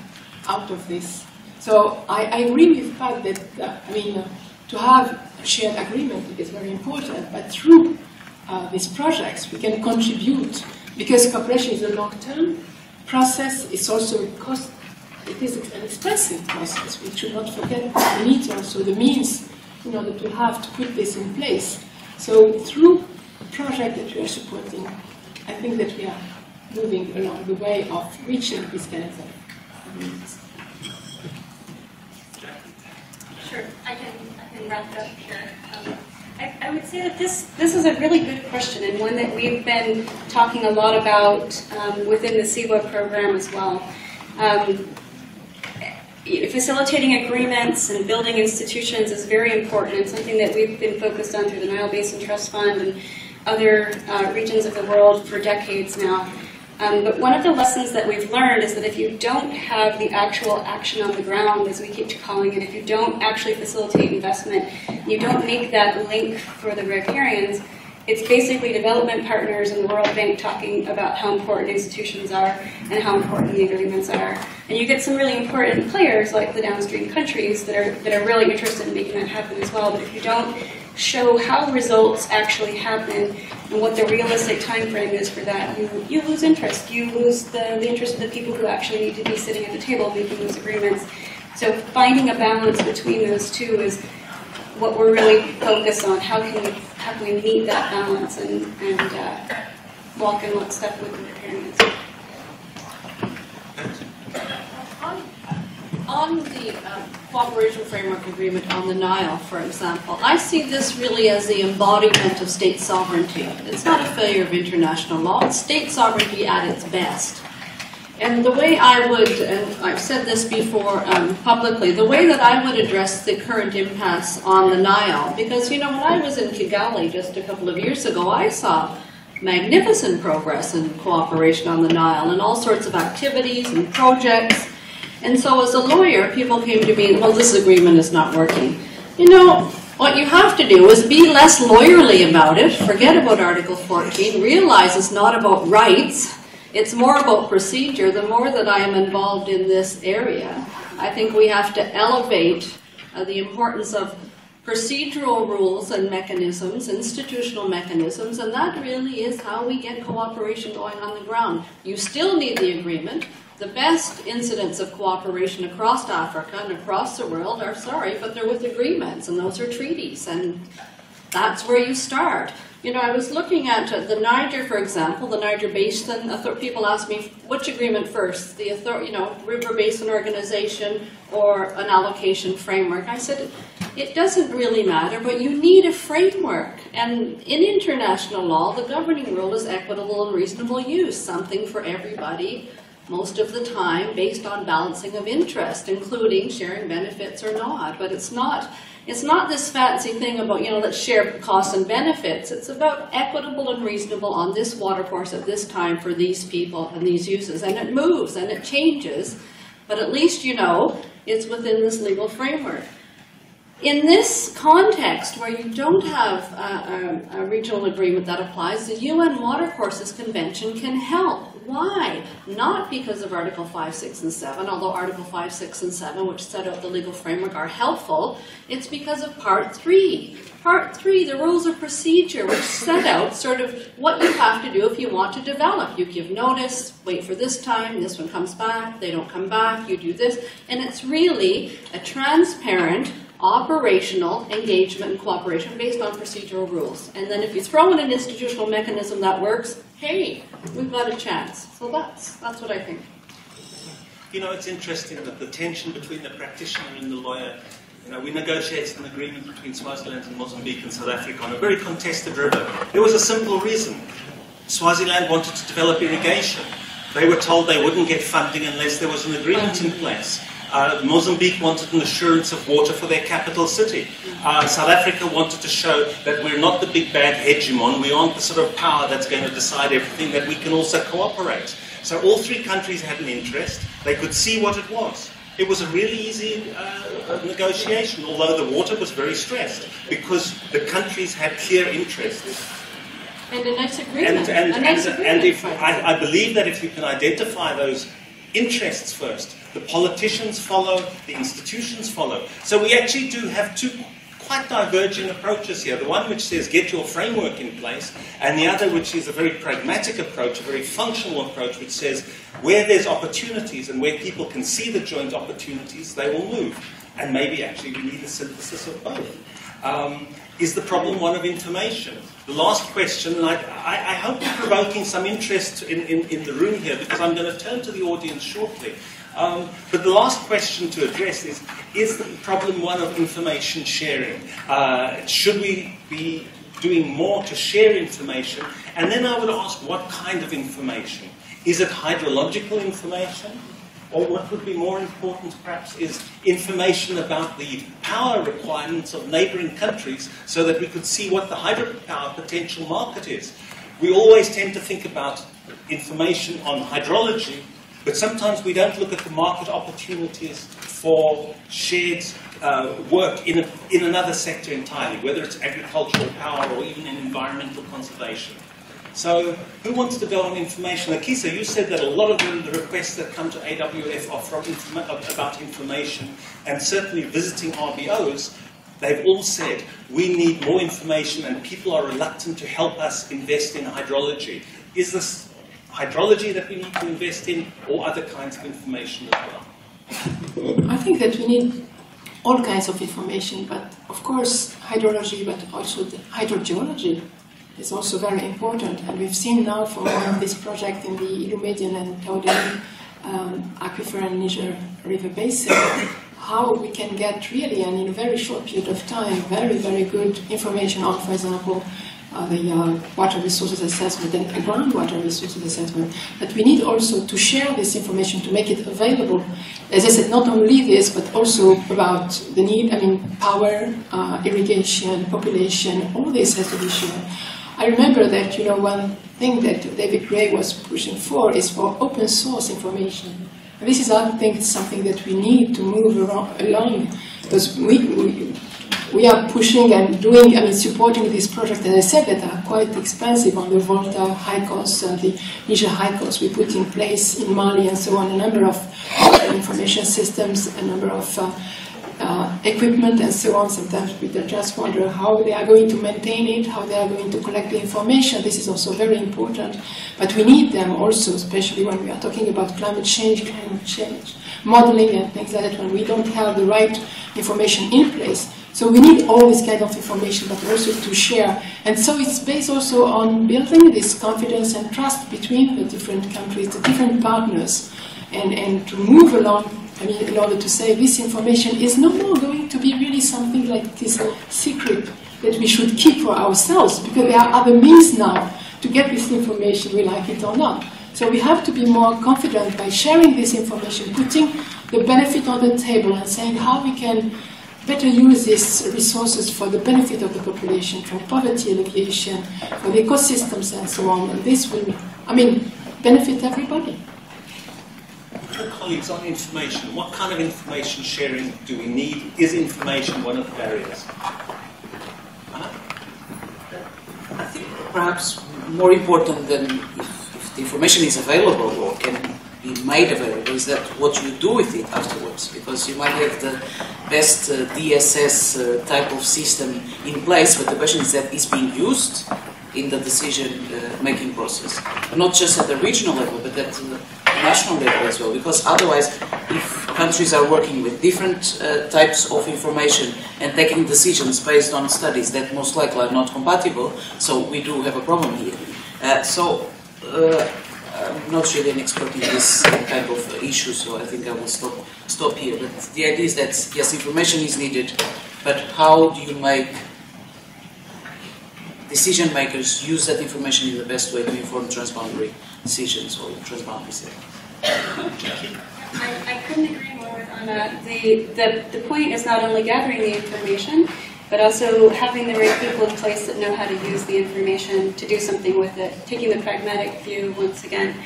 Speaker 3: out of this. So I agree with Pat that, to have a shared agreement is very important, but through these projects we can contribute, because cooperation is a long-term process. It's also a cost. It is an expensive process. We should not forget the needs, also the means, that we have to put this in place. So through the project that we are supporting, I think that we are moving along the way of reaching this kind of agreements.
Speaker 7: Sure, I can wrap it up here. I would say that this is a really good question, and one that we've been talking a lot about within the CEWA program as well. Facilitating agreements and building institutions is very important, and something that we've been focused on through the Nile Basin Trust Fund and other regions of the world for decades now. But one of the lessons that we've learned is that if you don't have the actual action on the ground, as we keep calling it, if you don't actually facilitate investment, you don't make that link for the riparians, it's basically development partners and the World Bank talking about how important institutions are and how important the agreements are. And you get some really important players like the downstream countries that are really interested in making that happen as well. But if you don't show how results actually happen and what the realistic time frame is for that, you lose interest. You lose the interest of the people who actually need to be sitting at the table making those agreements. So finding a balance between those two is what we're really focused on. How can we meet that balance and walk in lockstep with the riparians?
Speaker 8: On the Cooperation Framework Agreement on the Nile, for example, I see this really as the embodiment of state sovereignty. It's not a failure of international law, it's state sovereignty at its best. And the way I would, and I've said this before publicly, the way that I would address the current impasse on the Nile, because, when I was in Kigali just a couple of years ago, I saw magnificent progress in cooperation on the Nile and all sorts of activities and projects. And so as a lawyer, people came to me, well, this agreement is not working. What you have to do is be less lawyerly about it, forget about Article 14, realize it's not about rights, it's more about procedure. The more that I am involved in this area, I think we have to elevate the importance of procedural rules and mechanisms, institutional mechanisms, and that really is how we get cooperation going on the ground. You still need the agreement, The best incidents of cooperation across Africa and across the world are, sorry, but they're with agreements, and those are treaties, and that's where you start. You know, I was looking at the Niger, for example, the Niger Basin. People ask me, which agreement first, the River Basin Organization or an allocation framework? I said, it doesn't really matter, but you need a framework. And in international law, the governing rule is equitable and reasonable use, something for everybody, most of the time, based on balancing of interest, including sharing benefits or not. But it's not this fancy thing about, let's share costs and benefits. It's about equitable and reasonable on this watercourse at this time for these people and these uses. And it moves and it changes, but at least it's within this legal framework. In this context, where you don't have a regional agreement that applies, the UN Watercourses Convention can help. Why? Not because of Article 5, 6, and 7, although Article 5, 6, and 7, which set out the legal framework, are helpful. It's because of Part 3. Part 3, the rules of procedure, which set out sort of what you have to do if you want to develop. You give notice, wait for this time, this one comes back, they don't come back, you do this. And it's really a transparent, operational engagement and cooperation based on procedural rules. And then if you throw in an institutional mechanism that works, hey, we've got a chance. So that's what I think.
Speaker 2: It's interesting that the tension between the practitioner and the lawyer, we negotiated an agreement between Swaziland and Mozambique and South Africa on a very contested river. There was a simple reason. Swaziland wanted to develop irrigation. They were told they wouldn't get funding unless there was an agreement in place. Mozambique wanted an assurance of water for their capital city. South Africa wanted to show that we're not the big bad hegemon, we aren't the sort of power that's going to decide everything, that we can also cooperate. So all three countries had an interest, they could see what it was. It was a really easy negotiation, although the water was very stressed, because the countries had clear interests.
Speaker 8: And a nice agreement.
Speaker 2: I believe that if you can identify those interests first, the politicians follow, the institutions follow. So we actually do have two quite diverging approaches here. The one which says get your framework in place, and the other which is a very pragmatic approach, a very functional approach, which says where there's opportunities and where people can see the joint opportunities, they will move. And maybe actually we need a synthesis of both. Is the problem one of information? The last question, and I hope you're provoking some interest in the room here, because I'm going to turn to the audience shortly. But the last question to address is the problem one of information sharing? Should we be doing more to share information? And then I would ask, what kind of information? Is it hydrological information? Or what would be more important, perhaps, is information about the power requirements of neighbouring countries so that we could see what the hydropower potential market is. We always tend to think about information on hydrology, but sometimes we don't look at the market opportunities for shared work in another sector entirely, whether it's agricultural power or even in environmental conservation. So, who wants to go on information? Akisa, you said that a lot of the requests that come to AWF are about information, and certainly visiting RBOs, they've all said, we need more information and people are reluctant to help us invest in hydrology. Is this hydrology that we need to invest in, or other kinds of information as well?
Speaker 3: I think that we need all kinds of information, but of course hydrology, but also the hydrogeology is also very important, and we've seen now from one of this project in the Illumedian and Caudine aquifer and Niger River Basin, how we can get really, and in a very short period of time, very, very good information on, for example, the water resources assessment and groundwater resources assessment. But we need also to share this information to make it available. As I said, not only this, but also about the need, power, irrigation, population, all this has to be shared. I remember that, one thing that David Gray was pushing for is for open source information. And this is, I think, something that we need to move along, because we are pushing and doing, supporting these projects, as I said, that are quite expensive on the Volta high costs and the Niger high costs we put in place in Mali and so on, a number of information systems, a number of equipment and so on. Sometimes people just wonder how they are going to maintain it, how they are going to collect the information. This is also very important. But we need them also, especially when we are talking about climate change modeling and things like that, when we don't have the right information in place. So we need all this kind of information, but also to share. And so it's based also on building this confidence and trust between the different countries, the different partners, and to move along. I mean, in order to say this information is no more going to be really something like this secret that we should keep for ourselves, because there are other means now to get this information, we like it or not. So we have to be more confident by sharing this information, putting the benefit on the table and saying how we can better use these resources for the benefit of the population, for poverty alleviation, for the ecosystems and so on. And this will, I mean, benefit everybody.
Speaker 2: Colleagues, on information, what kind of information sharing do we need? Is information one of the barriers?
Speaker 6: I think perhaps more important than if the information is available or can be made available is that what you do with it afterwards, because you might have the best DSS type of system in place, but the question is that it's being used in the decision-making process, not just at the regional level, but at the national level as well, because otherwise, if countries are working with different types of information and taking decisions based on studies that most likely are not compatible, so we do have a problem here. I'm not really an expert in this kind of issue, so I think I will stop here. But the idea is that, yes, information is needed, but how do you make decision makers use that information in the best way to inform transboundary decisions or transboundary settings?
Speaker 7: I couldn't agree more with Anna. The point is not only gathering the information, but also having the right people in place that know how to use the information to do something with it, taking the pragmatic view once again.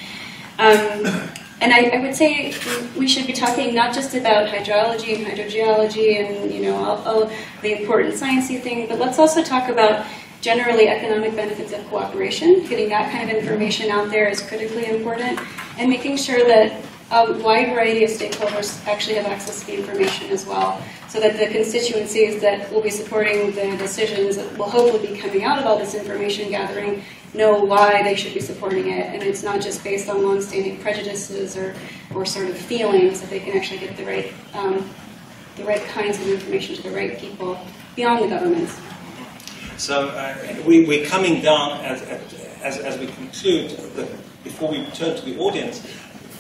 Speaker 7: And I would say we should be talking not just about hydrology and hydrogeology and all the important sciencey things, but let's also talk about generally economic benefits of cooperation. Getting that kind of information out there is critically important, and making sure that a wide variety of stakeholders actually have access to the information as well, so that the constituencies that will be supporting the decisions that will hopefully be coming out of all this information gathering know why they should be supporting it, and it's not just based on long-standing prejudices or sort of feelings, that they can actually get the right kinds of information to the right people beyond the governments.
Speaker 2: So we're coming down as we conclude, before we turn to the audience,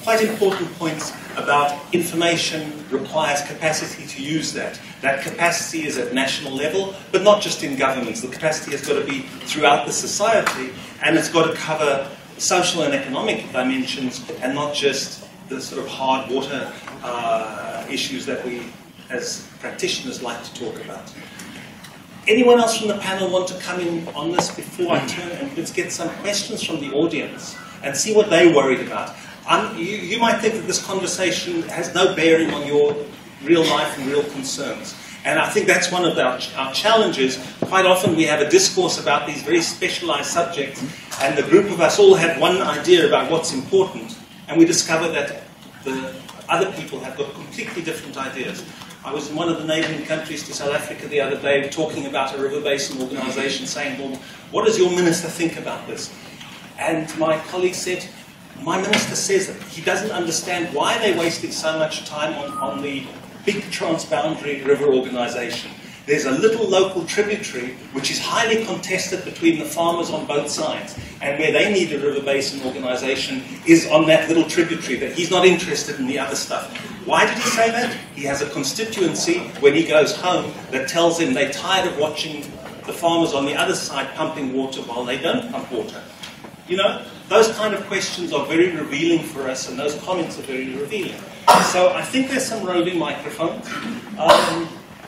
Speaker 2: quite important points about information requires capacity to use that. That capacity is at national level, but not just in governments. The capacity has got to be throughout the society, and it's got to cover social and economic dimensions, and not just the sort of hard water issues that we, as practitioners, like to talk about. Anyone else from the panel want to come in on this before I turn, and let's get some questions from the audience and see what they're worried about. You might think that this conversation has no bearing on your real life and real concerns. And I think that's one of our challenges. Quite often we have a discourse about these very specialized subjects, and the group of us all have one idea about what's important, and we discover that the other people have got completely different ideas. I was in one of the neighbouring countries to South Africa the other day talking about a river basin organisation, saying, well, what does your minister think about this? And my colleague said, my minister says that he doesn't understand why they're wasting so much time on the big transboundary river organisation. There's a little local tributary which is highly contested between the farmers on both sides, and where they need a river basin organisation is on that little tributary, that he's not interested in the other stuff. Why did he say that? He has a constituency when he goes home that tells him they're tired of watching the farmers on the other side pumping water while they don't pump water. You know, those kind of questions are very revealing for us, and those comments are very revealing. So I think there's some roving microphones.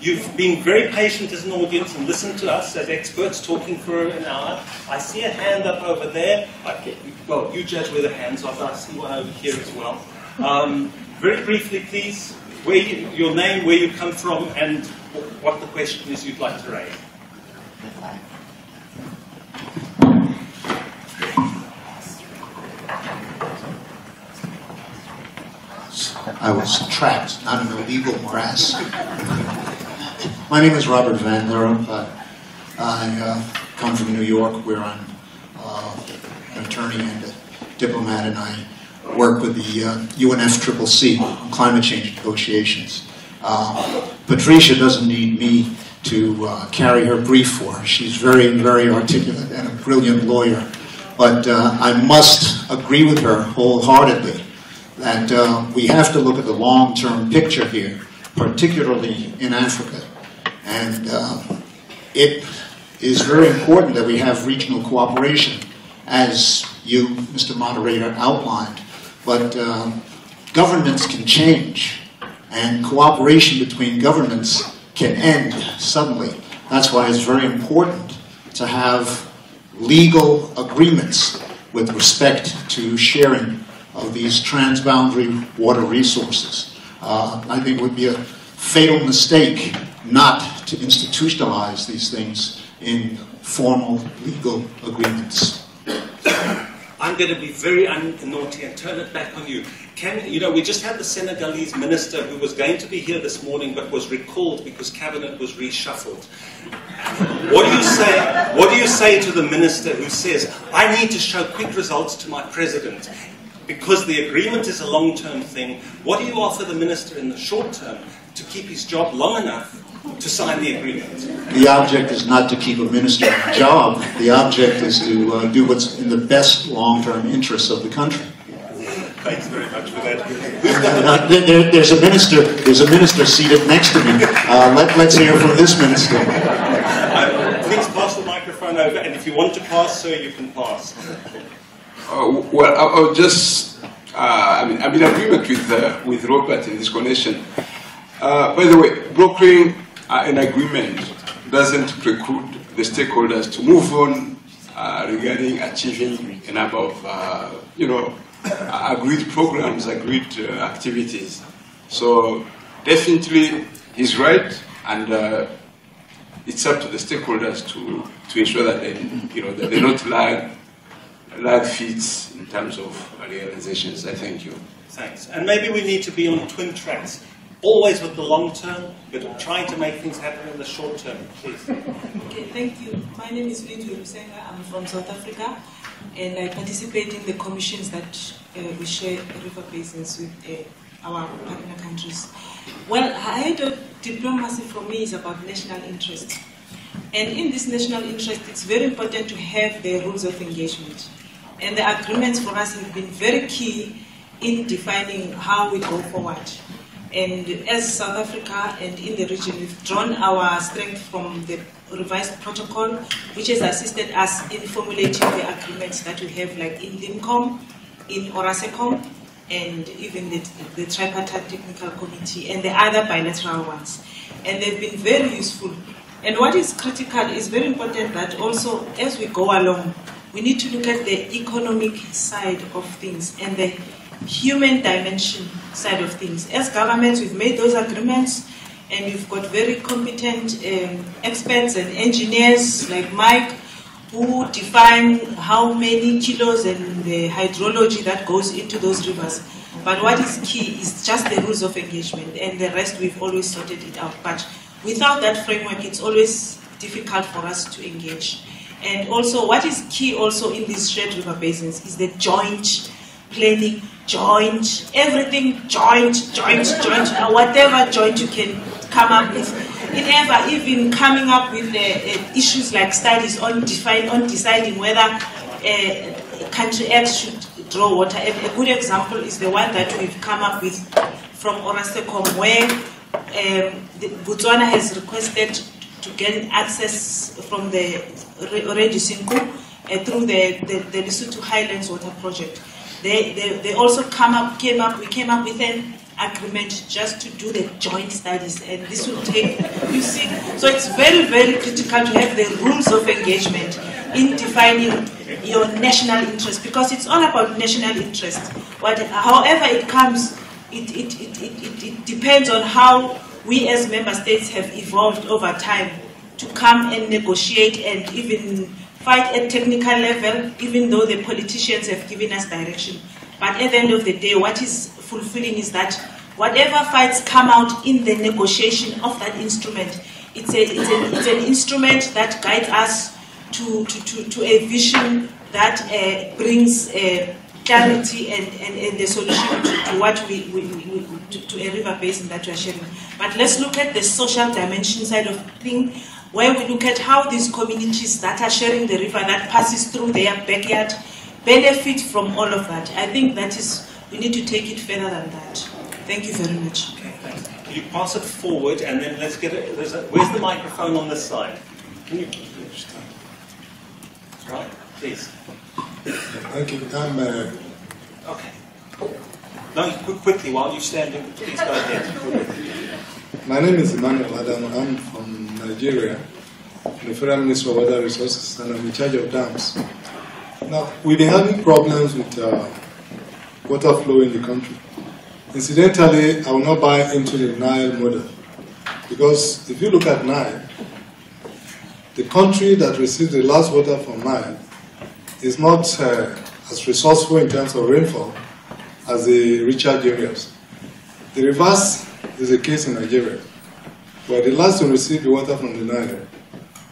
Speaker 2: You've been very patient as an audience and listened to us as experts talking for an hour. I see a hand up over there. Well, you judge where the hands are, but I see one over here as well. Very briefly, please, your name, where you come from, and what the question is you'd like to raise.
Speaker 9: I was trapped, not in a legal morass. My name is Robert Van Leeuwen. I come from New York, where I'm an attorney and a diplomat, and I work with the UNFCCC on climate change negotiations. Patricia doesn't need me to carry her brief for her. She's very, very articulate and a brilliant lawyer. But I must agree with her wholeheartedly that we have to look at the long-term picture here, particularly in Africa. And it is very important that we have regional cooperation, as you, Mr. Moderator, outlined. But governments can change, and cooperation between governments can end suddenly. That's why it's very important to have legal agreements with respect to sharing of these transboundary water resources. I think it would be a fatal mistake not to institutionalize these things in formal legal agreements.
Speaker 2: I'm going to be very naughty and turn it back on you. We just had the Senegalese minister who was going to be here this morning but was recalled because cabinet was reshuffled. What do you say to the minister who says, I need to show quick results to my president because the agreement is a long-term thing? What do you offer the minister in the short term to keep his job long enough to sign the agreement?
Speaker 9: The object is not to keep a minister in a job. The object is to do what's in the best long-term interests of the country.
Speaker 2: Thanks very much for that.
Speaker 9: There's a minister seated next to me. Let's hear from this minister.
Speaker 2: Please pass the microphone over, and if you want to pass, sir, you can pass.
Speaker 10: Well, I'll just, I'm in agreement with Robert in this connection. By the way, brokering an agreement doesn't preclude the stakeholders to move on regarding achieving a number of, agreed programs, agreed activities. So definitely he's right, and it's up to the stakeholders to ensure that that they not lag feet in terms of realizations. I thank you.
Speaker 2: Thanks. And maybe we need to be on twin tracks. Always with the long term, but trying to make things happen in the short term, please.
Speaker 11: Okay, thank you. My name is Lindu Rusenga. I'm from South Africa, and I participate in the commissions that we share river basins with our partner countries. Well, hydrodiplomacy for me is about national interest. And in this national interest, it's very important to have the rules of engagement. And the agreements for us have been very key in defining how we go forward. And as South Africa and in the region, we've drawn our strength from the revised protocol, which has assisted us in formulating the agreements that we have, like in LIMCOM, in ORASECOM, and even the Tripartite Technical Committee, and the other bilateral ones. And they've been very useful. And what is critical is very important that also, as we go along, we need to look at the economic side of things and the human dimension side of things. As governments, we've made those agreements, and we've got very competent experts and engineers like Mike, who define how many kilos and the hydrology that goes into those rivers. But what is key is just the rules of engagement, and the rest we've always sorted it out. But without that framework, it's always difficult for us to engage. And also, what is key also in these shared river basins is the joint planning, joint, everything joint, whatever joint you can come up with. Even coming up with issues like studies on deciding whether country X should draw water. A good example is the one that we've come up with from ORASECOM, where Botswana has requested to gain access from the Redisinku through the Lesotho Highlands Water Project. They also came up with an agreement just to do the joint studies, and this will take, you see, so it's very, very critical to have the rules of engagement in defining your national interest, because it's all about national interest. However it comes, it depends on how we as member states have evolved over time to come and negotiate and even fight at technical level, even though the politicians have given us direction. But at the end of the day, what is fulfilling is that whatever fights come out in the negotiation of that instrument it's an instrument that guides us to a vision that brings clarity and the solution to what to a river basin that we are sharing. But let's look at the social dimension side of things, where we look at how these communities that are sharing the river that passes through their backyard benefit from all of that. I think that is, we need to take it further than that. Thank you very much.
Speaker 2: Okay, thanks. Can you pass it forward, and then let's get it. Where's the microphone on this side? Can you? Right, please.
Speaker 12: Thank you.
Speaker 2: Okay. No, quickly, while you're standing, please go ahead.
Speaker 12: My name is Emmanuel Adam. I'm from Nigeria, the Federal Ministry of Water Resources, and I'm in charge of dams. Now, we've been having problems with water flow in the country. Incidentally, I will not buy into the Nile model, because if you look at Nile, the country that receives the last water from Nile is not as resourceful in terms of rainfall as the richer areas. The reverse is the case in Nigeria, where the last to receive the water from the Nile,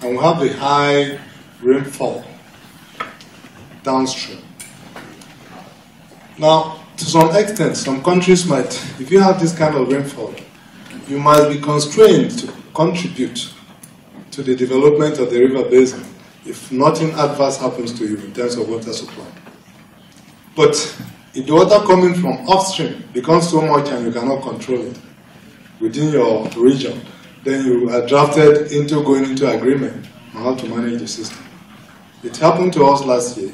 Speaker 12: and we have the high rainfall downstream. Now, to some extent, some countries might, if you have this kind of rainfall, you might be constrained to contribute to the development of the river basin if nothing adverse happens to you in terms of water supply. But if the water coming from upstream becomes so much and you cannot control it within your region, then you are drafted into going into agreement on how to manage the system. It happened to us last year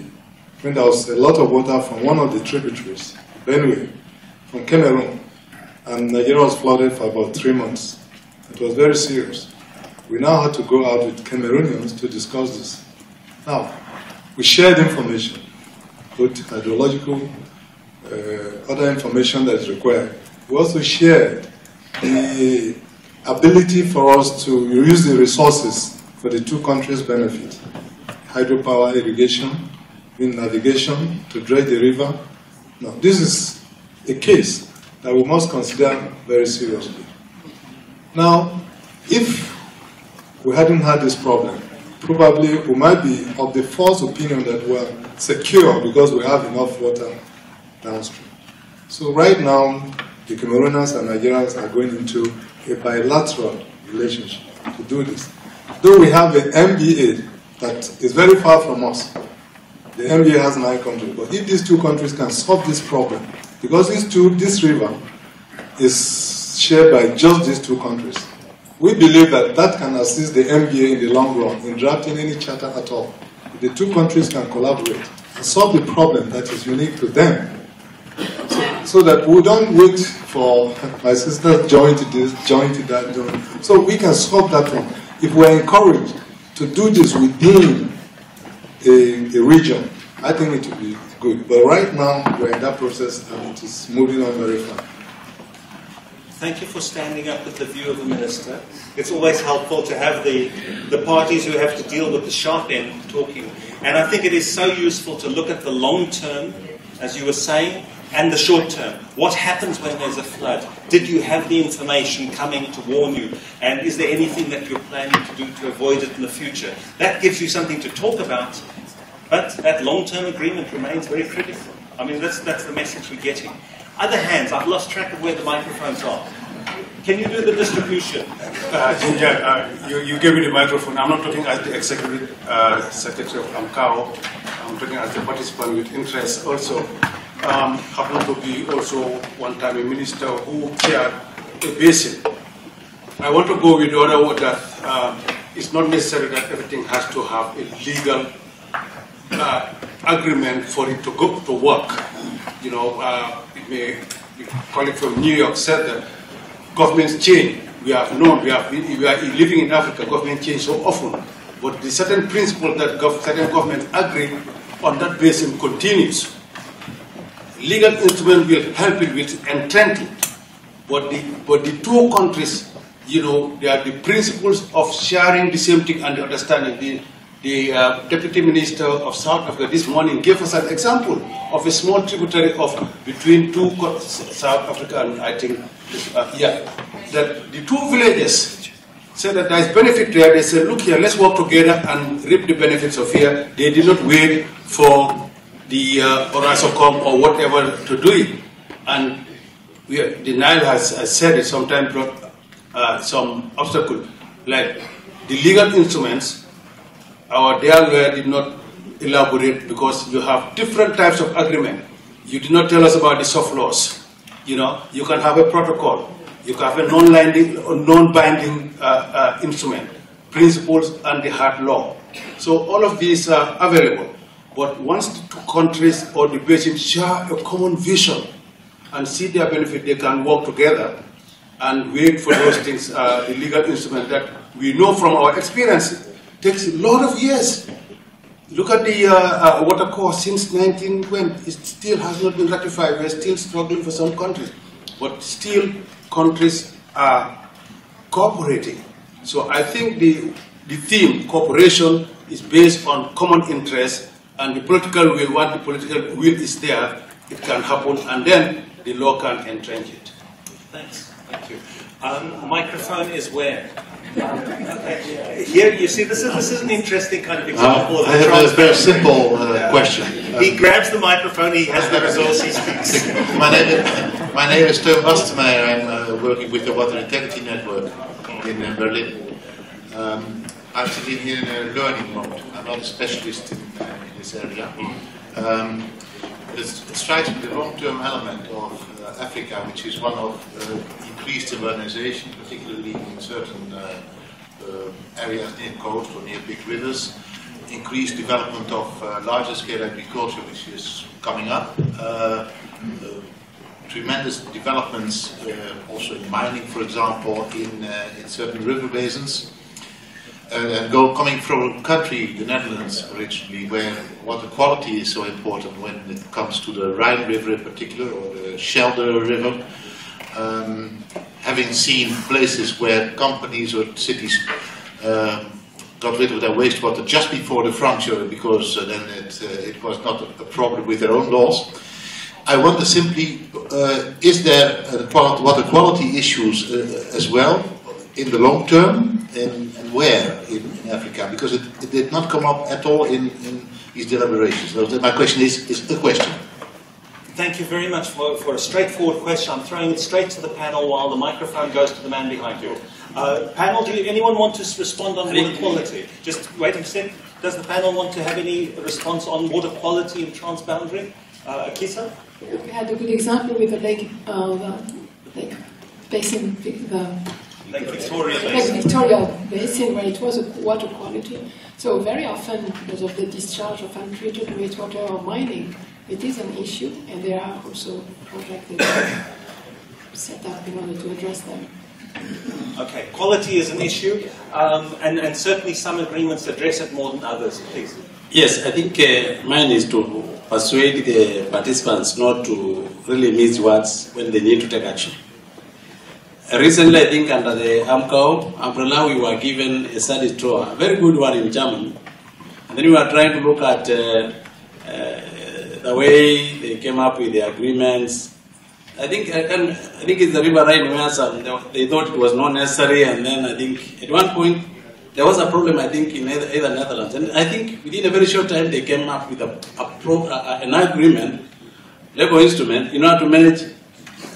Speaker 12: when there was a lot of water from one of the tributaries, Benue, from Cameroon, and Nigeria was flooded for about 3 months. It was very serious. We now had to go out with Cameroonians to discuss this. Now, we shared information, both hydrological, other information that is required. We also shared the ability for us to use the resources for the two countries' benefit. Hydropower, irrigation, navigation to dredge the river. Now, this is a case that we must consider very seriously. Now, if we hadn't had this problem, probably we might be of the false opinion that we're secure because we have enough water downstream. So right now, the Cameroonians and Nigerians are going into a bilateral relationship to do this. Though we have an MBA that is very far from us. The MBA has 9 countries, but if these 2 countries can solve this problem, because this river is shared by just these 2 countries, we believe that that can assist the MBA in the long run in drafting any charter at all. If the 2 countries can collaborate and solve the problem that is unique to them, so that we don't wait for my sister join to this, join to that, join. So we can solve that one. If we're encouraged to do this within a region, I think it will be good. But right now, we're in that process and it is moving on very fast.
Speaker 2: Thank you for standing up with the view of the Minister. It's always helpful to have the parties who have to deal with the sharp end talking. And I think it is so useful to look at the long term, as you were saying, and the short term. What happens when there's a flood? Did you have the information coming to warn you? And is there anything that you're planning to do to avoid it in the future? That gives you something to talk about, but that long-term agreement remains very critical. I mean, that's the message we're getting. Other hands, I've lost track of where the microphones are. Can you do the distribution?
Speaker 13: Ginger, you gave me the microphone. I'm not talking as the Executive Secretary of AMCAO. I'm talking as the participant with interest also. Happened to be also one time a minister who chaired a basin. I want to go with the other word that it's not necessary that everything has to have a legal agreement for it to go to work. You know, it may be colleague from New York said that governments change. We have known, we are living in Africa, governments change so often. But the certain principle that certain governments agree on that basin continues. Legal instrument will help it with entrenchment. But the 2 countries, you know, they are the principles of sharing the same thing and understanding. The Deputy Minister of South Africa this morning gave us an example of a small tributary of between South Africa and I think, that the 2 villages said that there is benefit there. They said, look here, let's work together and reap the benefits of here. They did not wait for the Orasocom or whatever to do it. And the Nile has said it sometimes brought some obstacle, like the legal instruments. Our dear lawyer did not elaborate because you have different types of agreement. You did not tell us about the soft laws. You know, you can have a protocol. You can have a non-binding instrument, principles, and the hard law. So all of these are available. But once the two countries or the basin share a common vision and see their benefit, they can work together and wait for those things, the legal instrument that we know from our experience takes a lot of years. Look at the water course since 1920. It still has not been ratified. We are still struggling for some countries. But still, countries are cooperating. So I think the theme, cooperation, is based on common interest, and the political will, what the political will is there, it can happen, and then the law can entrench it.
Speaker 2: Thanks. Thank you. Microphone is where? Okay. Here, you see, this is an interesting kind of example.
Speaker 14: I have a very simple question.
Speaker 2: He grabs the microphone, he has the resource, he speaks.
Speaker 14: My name is Teun Bastemeyer. I'm working with the Water Integrity Network in Berlin. I'm sitting here in a learning mode. I'm not a specialist in this area. It strikes me the long-term element of Africa, which is one of increased urbanization, particularly in certain areas near coast or near big rivers, increased development of larger scale agriculture, which is coming up, tremendous developments also in mining, for example, in certain river basins. Coming from a country, the Netherlands originally, where water quality is so important when it comes to the Rhine River in particular, or the Schelde River, having seen places where companies or cities got rid of their wastewater just before the frontier because then it was not a problem with their own laws. I wonder simply, is there water quality issues as well in the long term, and where in Africa? Because it did not come up at all in these deliberations. So my question is a question.
Speaker 2: Thank you very much for a straightforward question. I'm throwing it straight to the panel while the microphone goes to the man behind you. Panel, anyone want to respond on water quality? Just wait a second. Does the panel want to have any response on water quality and transboundary? Akisa?
Speaker 3: We had a good example with the lake basin,
Speaker 2: Lake Victoria
Speaker 3: Lake Victoria Basin, where it was a water quality. So very often, because of the discharge of untreated wastewater or mining, it is an issue, and there are also projects that are set up in order to address them.
Speaker 2: Okay, quality is an issue, and certainly some agreements address it more than others. Please.
Speaker 15: Yes, I think mine is to persuade the participants not to really miss words when they need to take action. Recently, I think under the AMCO umbrella, we were given a study tour, a very good one in Germany. And then we were trying to look at the way they came up with the agreements. I think it's the River Rhine where they thought it was not necessary, and then I think at one point there was a problem, I think, in either Netherlands. And I think within a very short time they came up with an agreement, legal instrument, in order to manage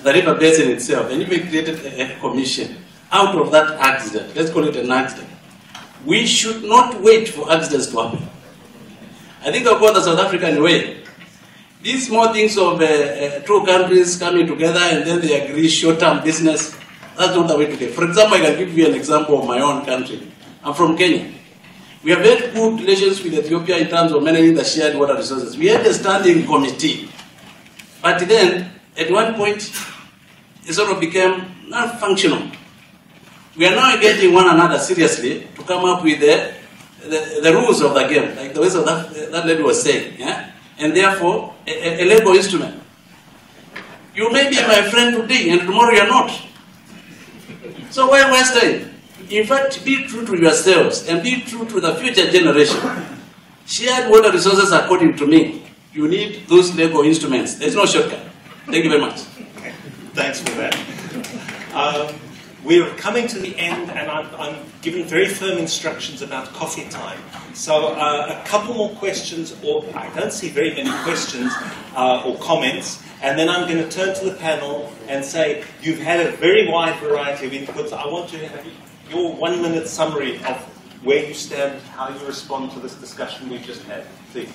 Speaker 15: the river basin itself. And even created a commission out of that accident. Let's call it an accident. We should not wait for accidents to happen. I think about the South African way. These small things of two countries coming together and then they agree short-term business, that's not the way to go. For example, I can give you an example of my own country. I'm from Kenya. We have very good relations with Ethiopia in terms of managing the shared water resources. We had a standing committee. But then, at one point, it sort of became non-functional. We are now getting one another seriously to come up with the rules of the game, like the way that lady was saying. Yeah? And therefore, a legal instrument. You may be my friend today, and tomorrow you are not. So why waste time? In fact, be true to yourselves and be true to the future generation. Shared water resources, according to me, you need those legal instruments. There's no shortcut. Thank you very much.
Speaker 2: Thanks for that. we're coming to the end, and I'm given very firm instructions about coffee time. So a couple more questions, or I don't see very many questions or comments, and then I'm going to turn to the panel and say, you've had a very wide variety of inputs. I want to have your 1-minute summary of where you stand, how you respond to this discussion we've just had. Please.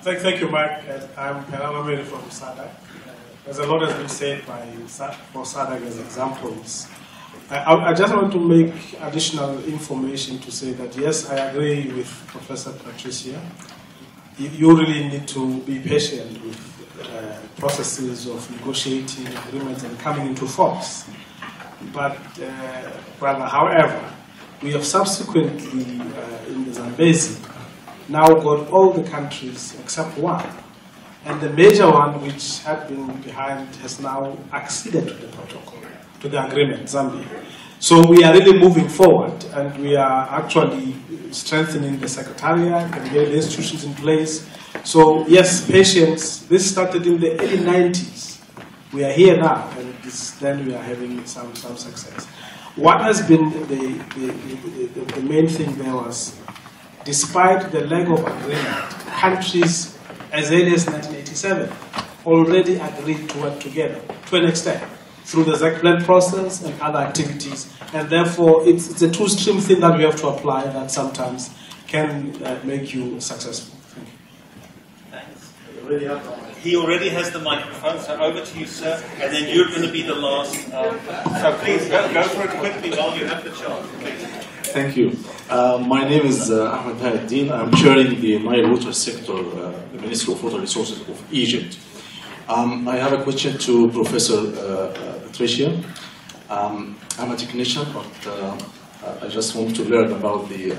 Speaker 16: Thank you, Mark. I'm Penalamere from SADC. There's a lot has been said for SADC as examples. I just want to make additional information to say that, yes, I agree with Professor Patricia. You really need to be patient with processes of negotiating agreements and coming into force. But, however, we have subsequently, in the Zambezi, now got all the countries except one. And the major one, which had been behind, has now acceded to the protocol, to the agreement, Zambia. So we are really moving forward, and we are actually strengthening the secretariat and getting the institutions in place. So yes, patience. This started in the early 90s. We are here now, and then we are having some success. What has been the main thing there was, despite the lack of agreement, countries as early as 1987 already agreed to work together to an extent through the ZAC plan process and other activities, and therefore it's a two-stream thing that we have to apply that sometimes can make you successful. Thank you.
Speaker 2: Thanks. He already has the microphone, so over to you, sir, and then you're going to be the last. So please go for it quickly while you have the chance. Please.
Speaker 17: Thank you. My name is Ahmed Hayaddin. I'm chairing the Nile Water Sector, the Ministry of Water Resources of Egypt. I have a question to Professor Patricia. I'm a technician, but I just want to learn about the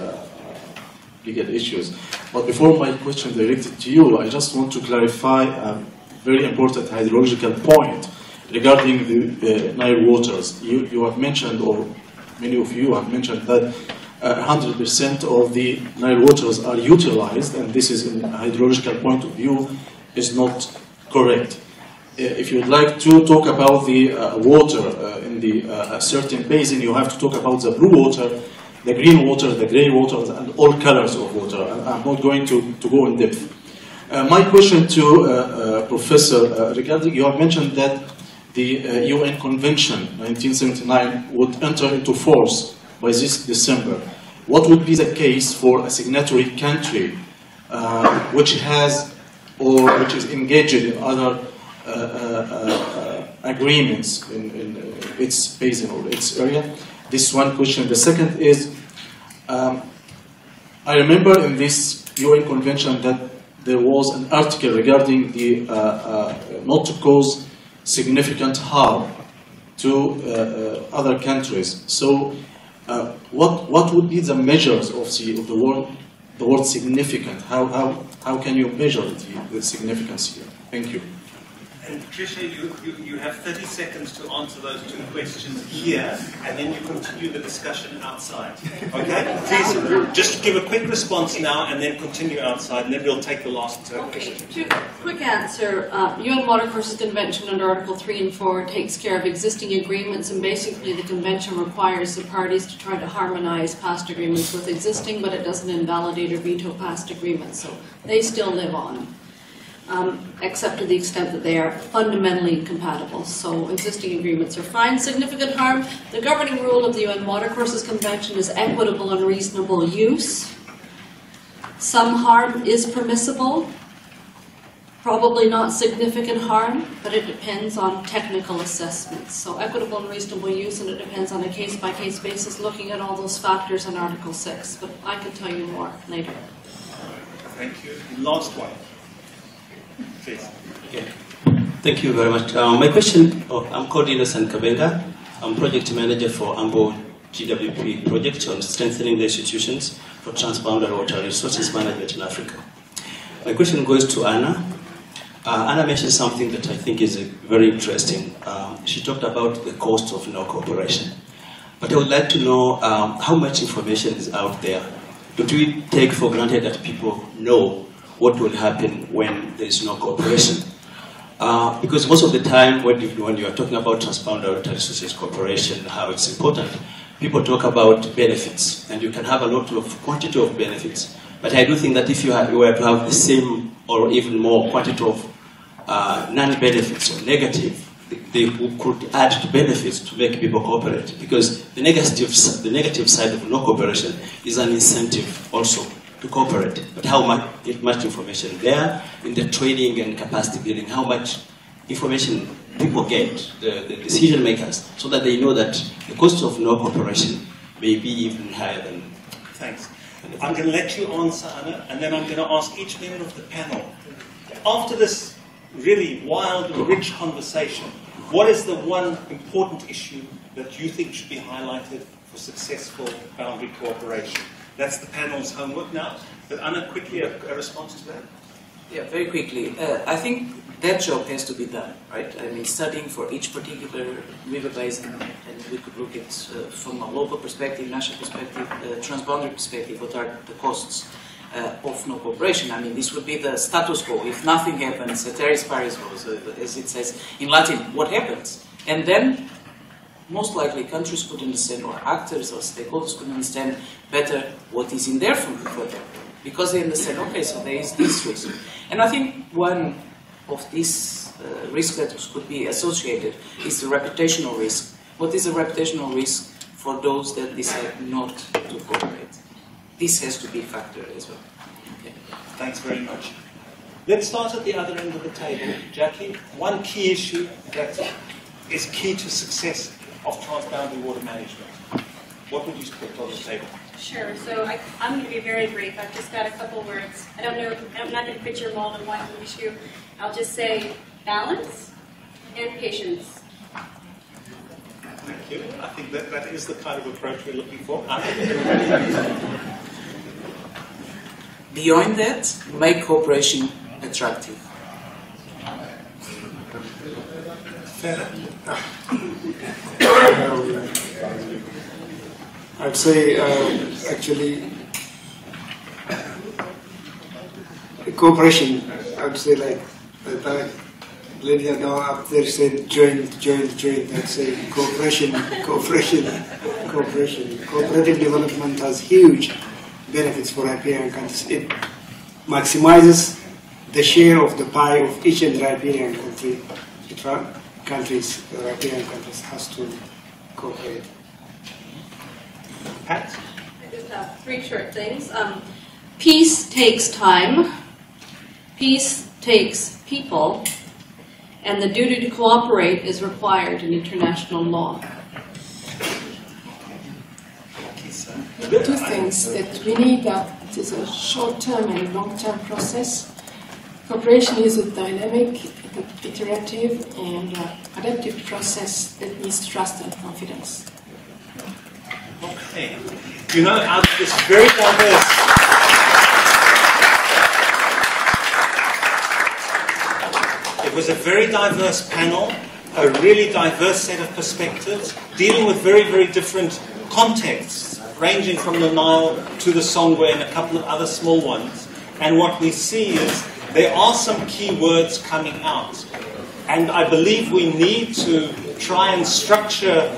Speaker 17: legal issues. But before my question directed to you, I just want to clarify a very important hydrological point regarding the Nile waters. You have mentioned, or many of you have mentioned, that 100% of the Nile waters are utilized, and this is, in a hydrological point of view, is not correct. If you'd like to talk about the water in the certain basin, you have to talk about the blue water, the green water, the gray water, and all colors of water. I'm not going to go in depth. My question to Professor regarding, you have mentioned that the UN Convention 1979 would enter into force by this December. What would be the case for a signatory country which has or which is engaged in other agreements in its basin or its area? This is one question. The second is, I remember in this UN Convention that there was an article regarding the not to cause significant harm to other countries. So, what would be the measures of the word significant? How can you measure the significance here? Thank you.
Speaker 2: And Patricia, you have 30 seconds to answer those two questions here, and then you continue the discussion outside. Okay? Please, just give a quick response now, and then continue outside, and then we'll take the last question.
Speaker 8: Quick answer. UN Watercourses Convention under Article 3 and 4 takes care of existing agreements, and basically the convention requires the parties to try to harmonize past agreements with existing, but it doesn't invalidate or veto past agreements, so they still live on. Except to the extent that they are fundamentally incompatible. So existing agreements are fine. Significant harm. The governing rule of the UN Watercourses Convention is equitable and reasonable use. Some harm is permissible. Probably not significant harm, but it depends on technical assessments. So equitable and reasonable use, and it depends on a case-by-case basis, looking at all those factors in Article 6. But I can tell you more later.
Speaker 2: Thank you. Last one. Please.
Speaker 18: Okay. Thank you very much. My question, I'm called Innocent Kabenga. I'm project manager for AMBO GWP project on strengthening the institutions for transboundary water resources management in Africa. My question goes to Anna. Anna mentioned something that I think is very interesting. She talked about the cost of no cooperation. But I would like to know how much information is out there. Do we take for granted that people know what will happen when there is no cooperation? Because most of the time when you are talking about transboundary water resources cooperation, how it's important, people talk about benefits, and you can have a lot of quantity of benefits. But I do think that if you were to have the same or even more quantity of non-benefits or negative, they could add to benefits to make people cooperate. Because the negative side of no cooperation is an incentive also to cooperate. But how much information there in the training and capacity building, how much information people get, the decision makers, so that they know that the cost of no cooperation may be even higher than.
Speaker 2: Thanks. I'm going to let you answer, Anna, and then I'm going to ask each member of the panel. After this really wild and rich conversation, what is the one important issue that you think should be highlighted for successful boundary cooperation? That's the panel's homework now. But Anna, quickly a response to that?
Speaker 6: Yeah, very quickly. I think that job has to be done, right? I mean, studying for each particular river basin, and we could look at from a local perspective, national perspective, transboundary perspective, what are the costs of no cooperation. I mean, this would be the status quo. If nothing happens, ceteris paribus, as it says in Latin, what happens? And then, most likely, countries could understand, or actors or stakeholders could understand better what is in there for them. Because they understand, okay, so there is this risk. And I think one of these risks that could be associated is the reputational risk. What is a reputational risk for those that decide not to cooperate? This has to be factored as well. Okay.
Speaker 2: Thanks very much. Let's start at the other end of the table. Jackie, one key issue that is key to success of transboundary water management. What would you put on the table?
Speaker 7: Sure. So I'm going to be very brief. I've just got a couple words. I don't know. I'm not going to put your mold in one issue. I'll just say balance and patience.
Speaker 2: Thank you. I think that is the kind of approach we're looking for.
Speaker 6: Beyond that, make cooperation attractive.
Speaker 2: Fair.
Speaker 5: I'd say actually cooperation. I'd say like Lydia now up there said joint. I'd say cooperation. Cooperative development has huge benefits for riparian countries. It maximizes the share of the pie of each and riparian country. Riparian countries has to cooperate.
Speaker 2: Pat?
Speaker 8: I just have three short things. Peace takes time. Peace takes people. And the duty to cooperate is required in international law.
Speaker 3: Two things that we need it is a short-term and long-term process. Cooperation is a dynamic, iterative, and adaptive process that needs trust and confidence.
Speaker 2: Okay. You know, out of this very diverse... It was a very diverse panel, a really diverse set of perspectives, dealing with very, very different contexts, ranging from the Nile to the Songwe and a couple of other small ones. And what we see is there are some key words coming out. And I believe we need to try and structure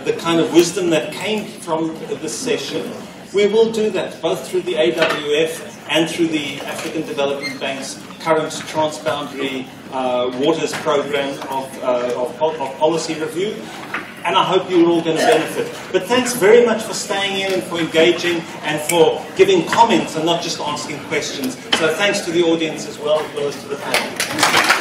Speaker 2: the kind of wisdom that came from this session. We will do that, both through the AWF and through the African Development Bank's current transboundary waters program of policy review. And I hope you're all going to benefit. But thanks very much for staying in and for engaging and for giving comments and not just asking questions. So thanks to the audience as well to the panel.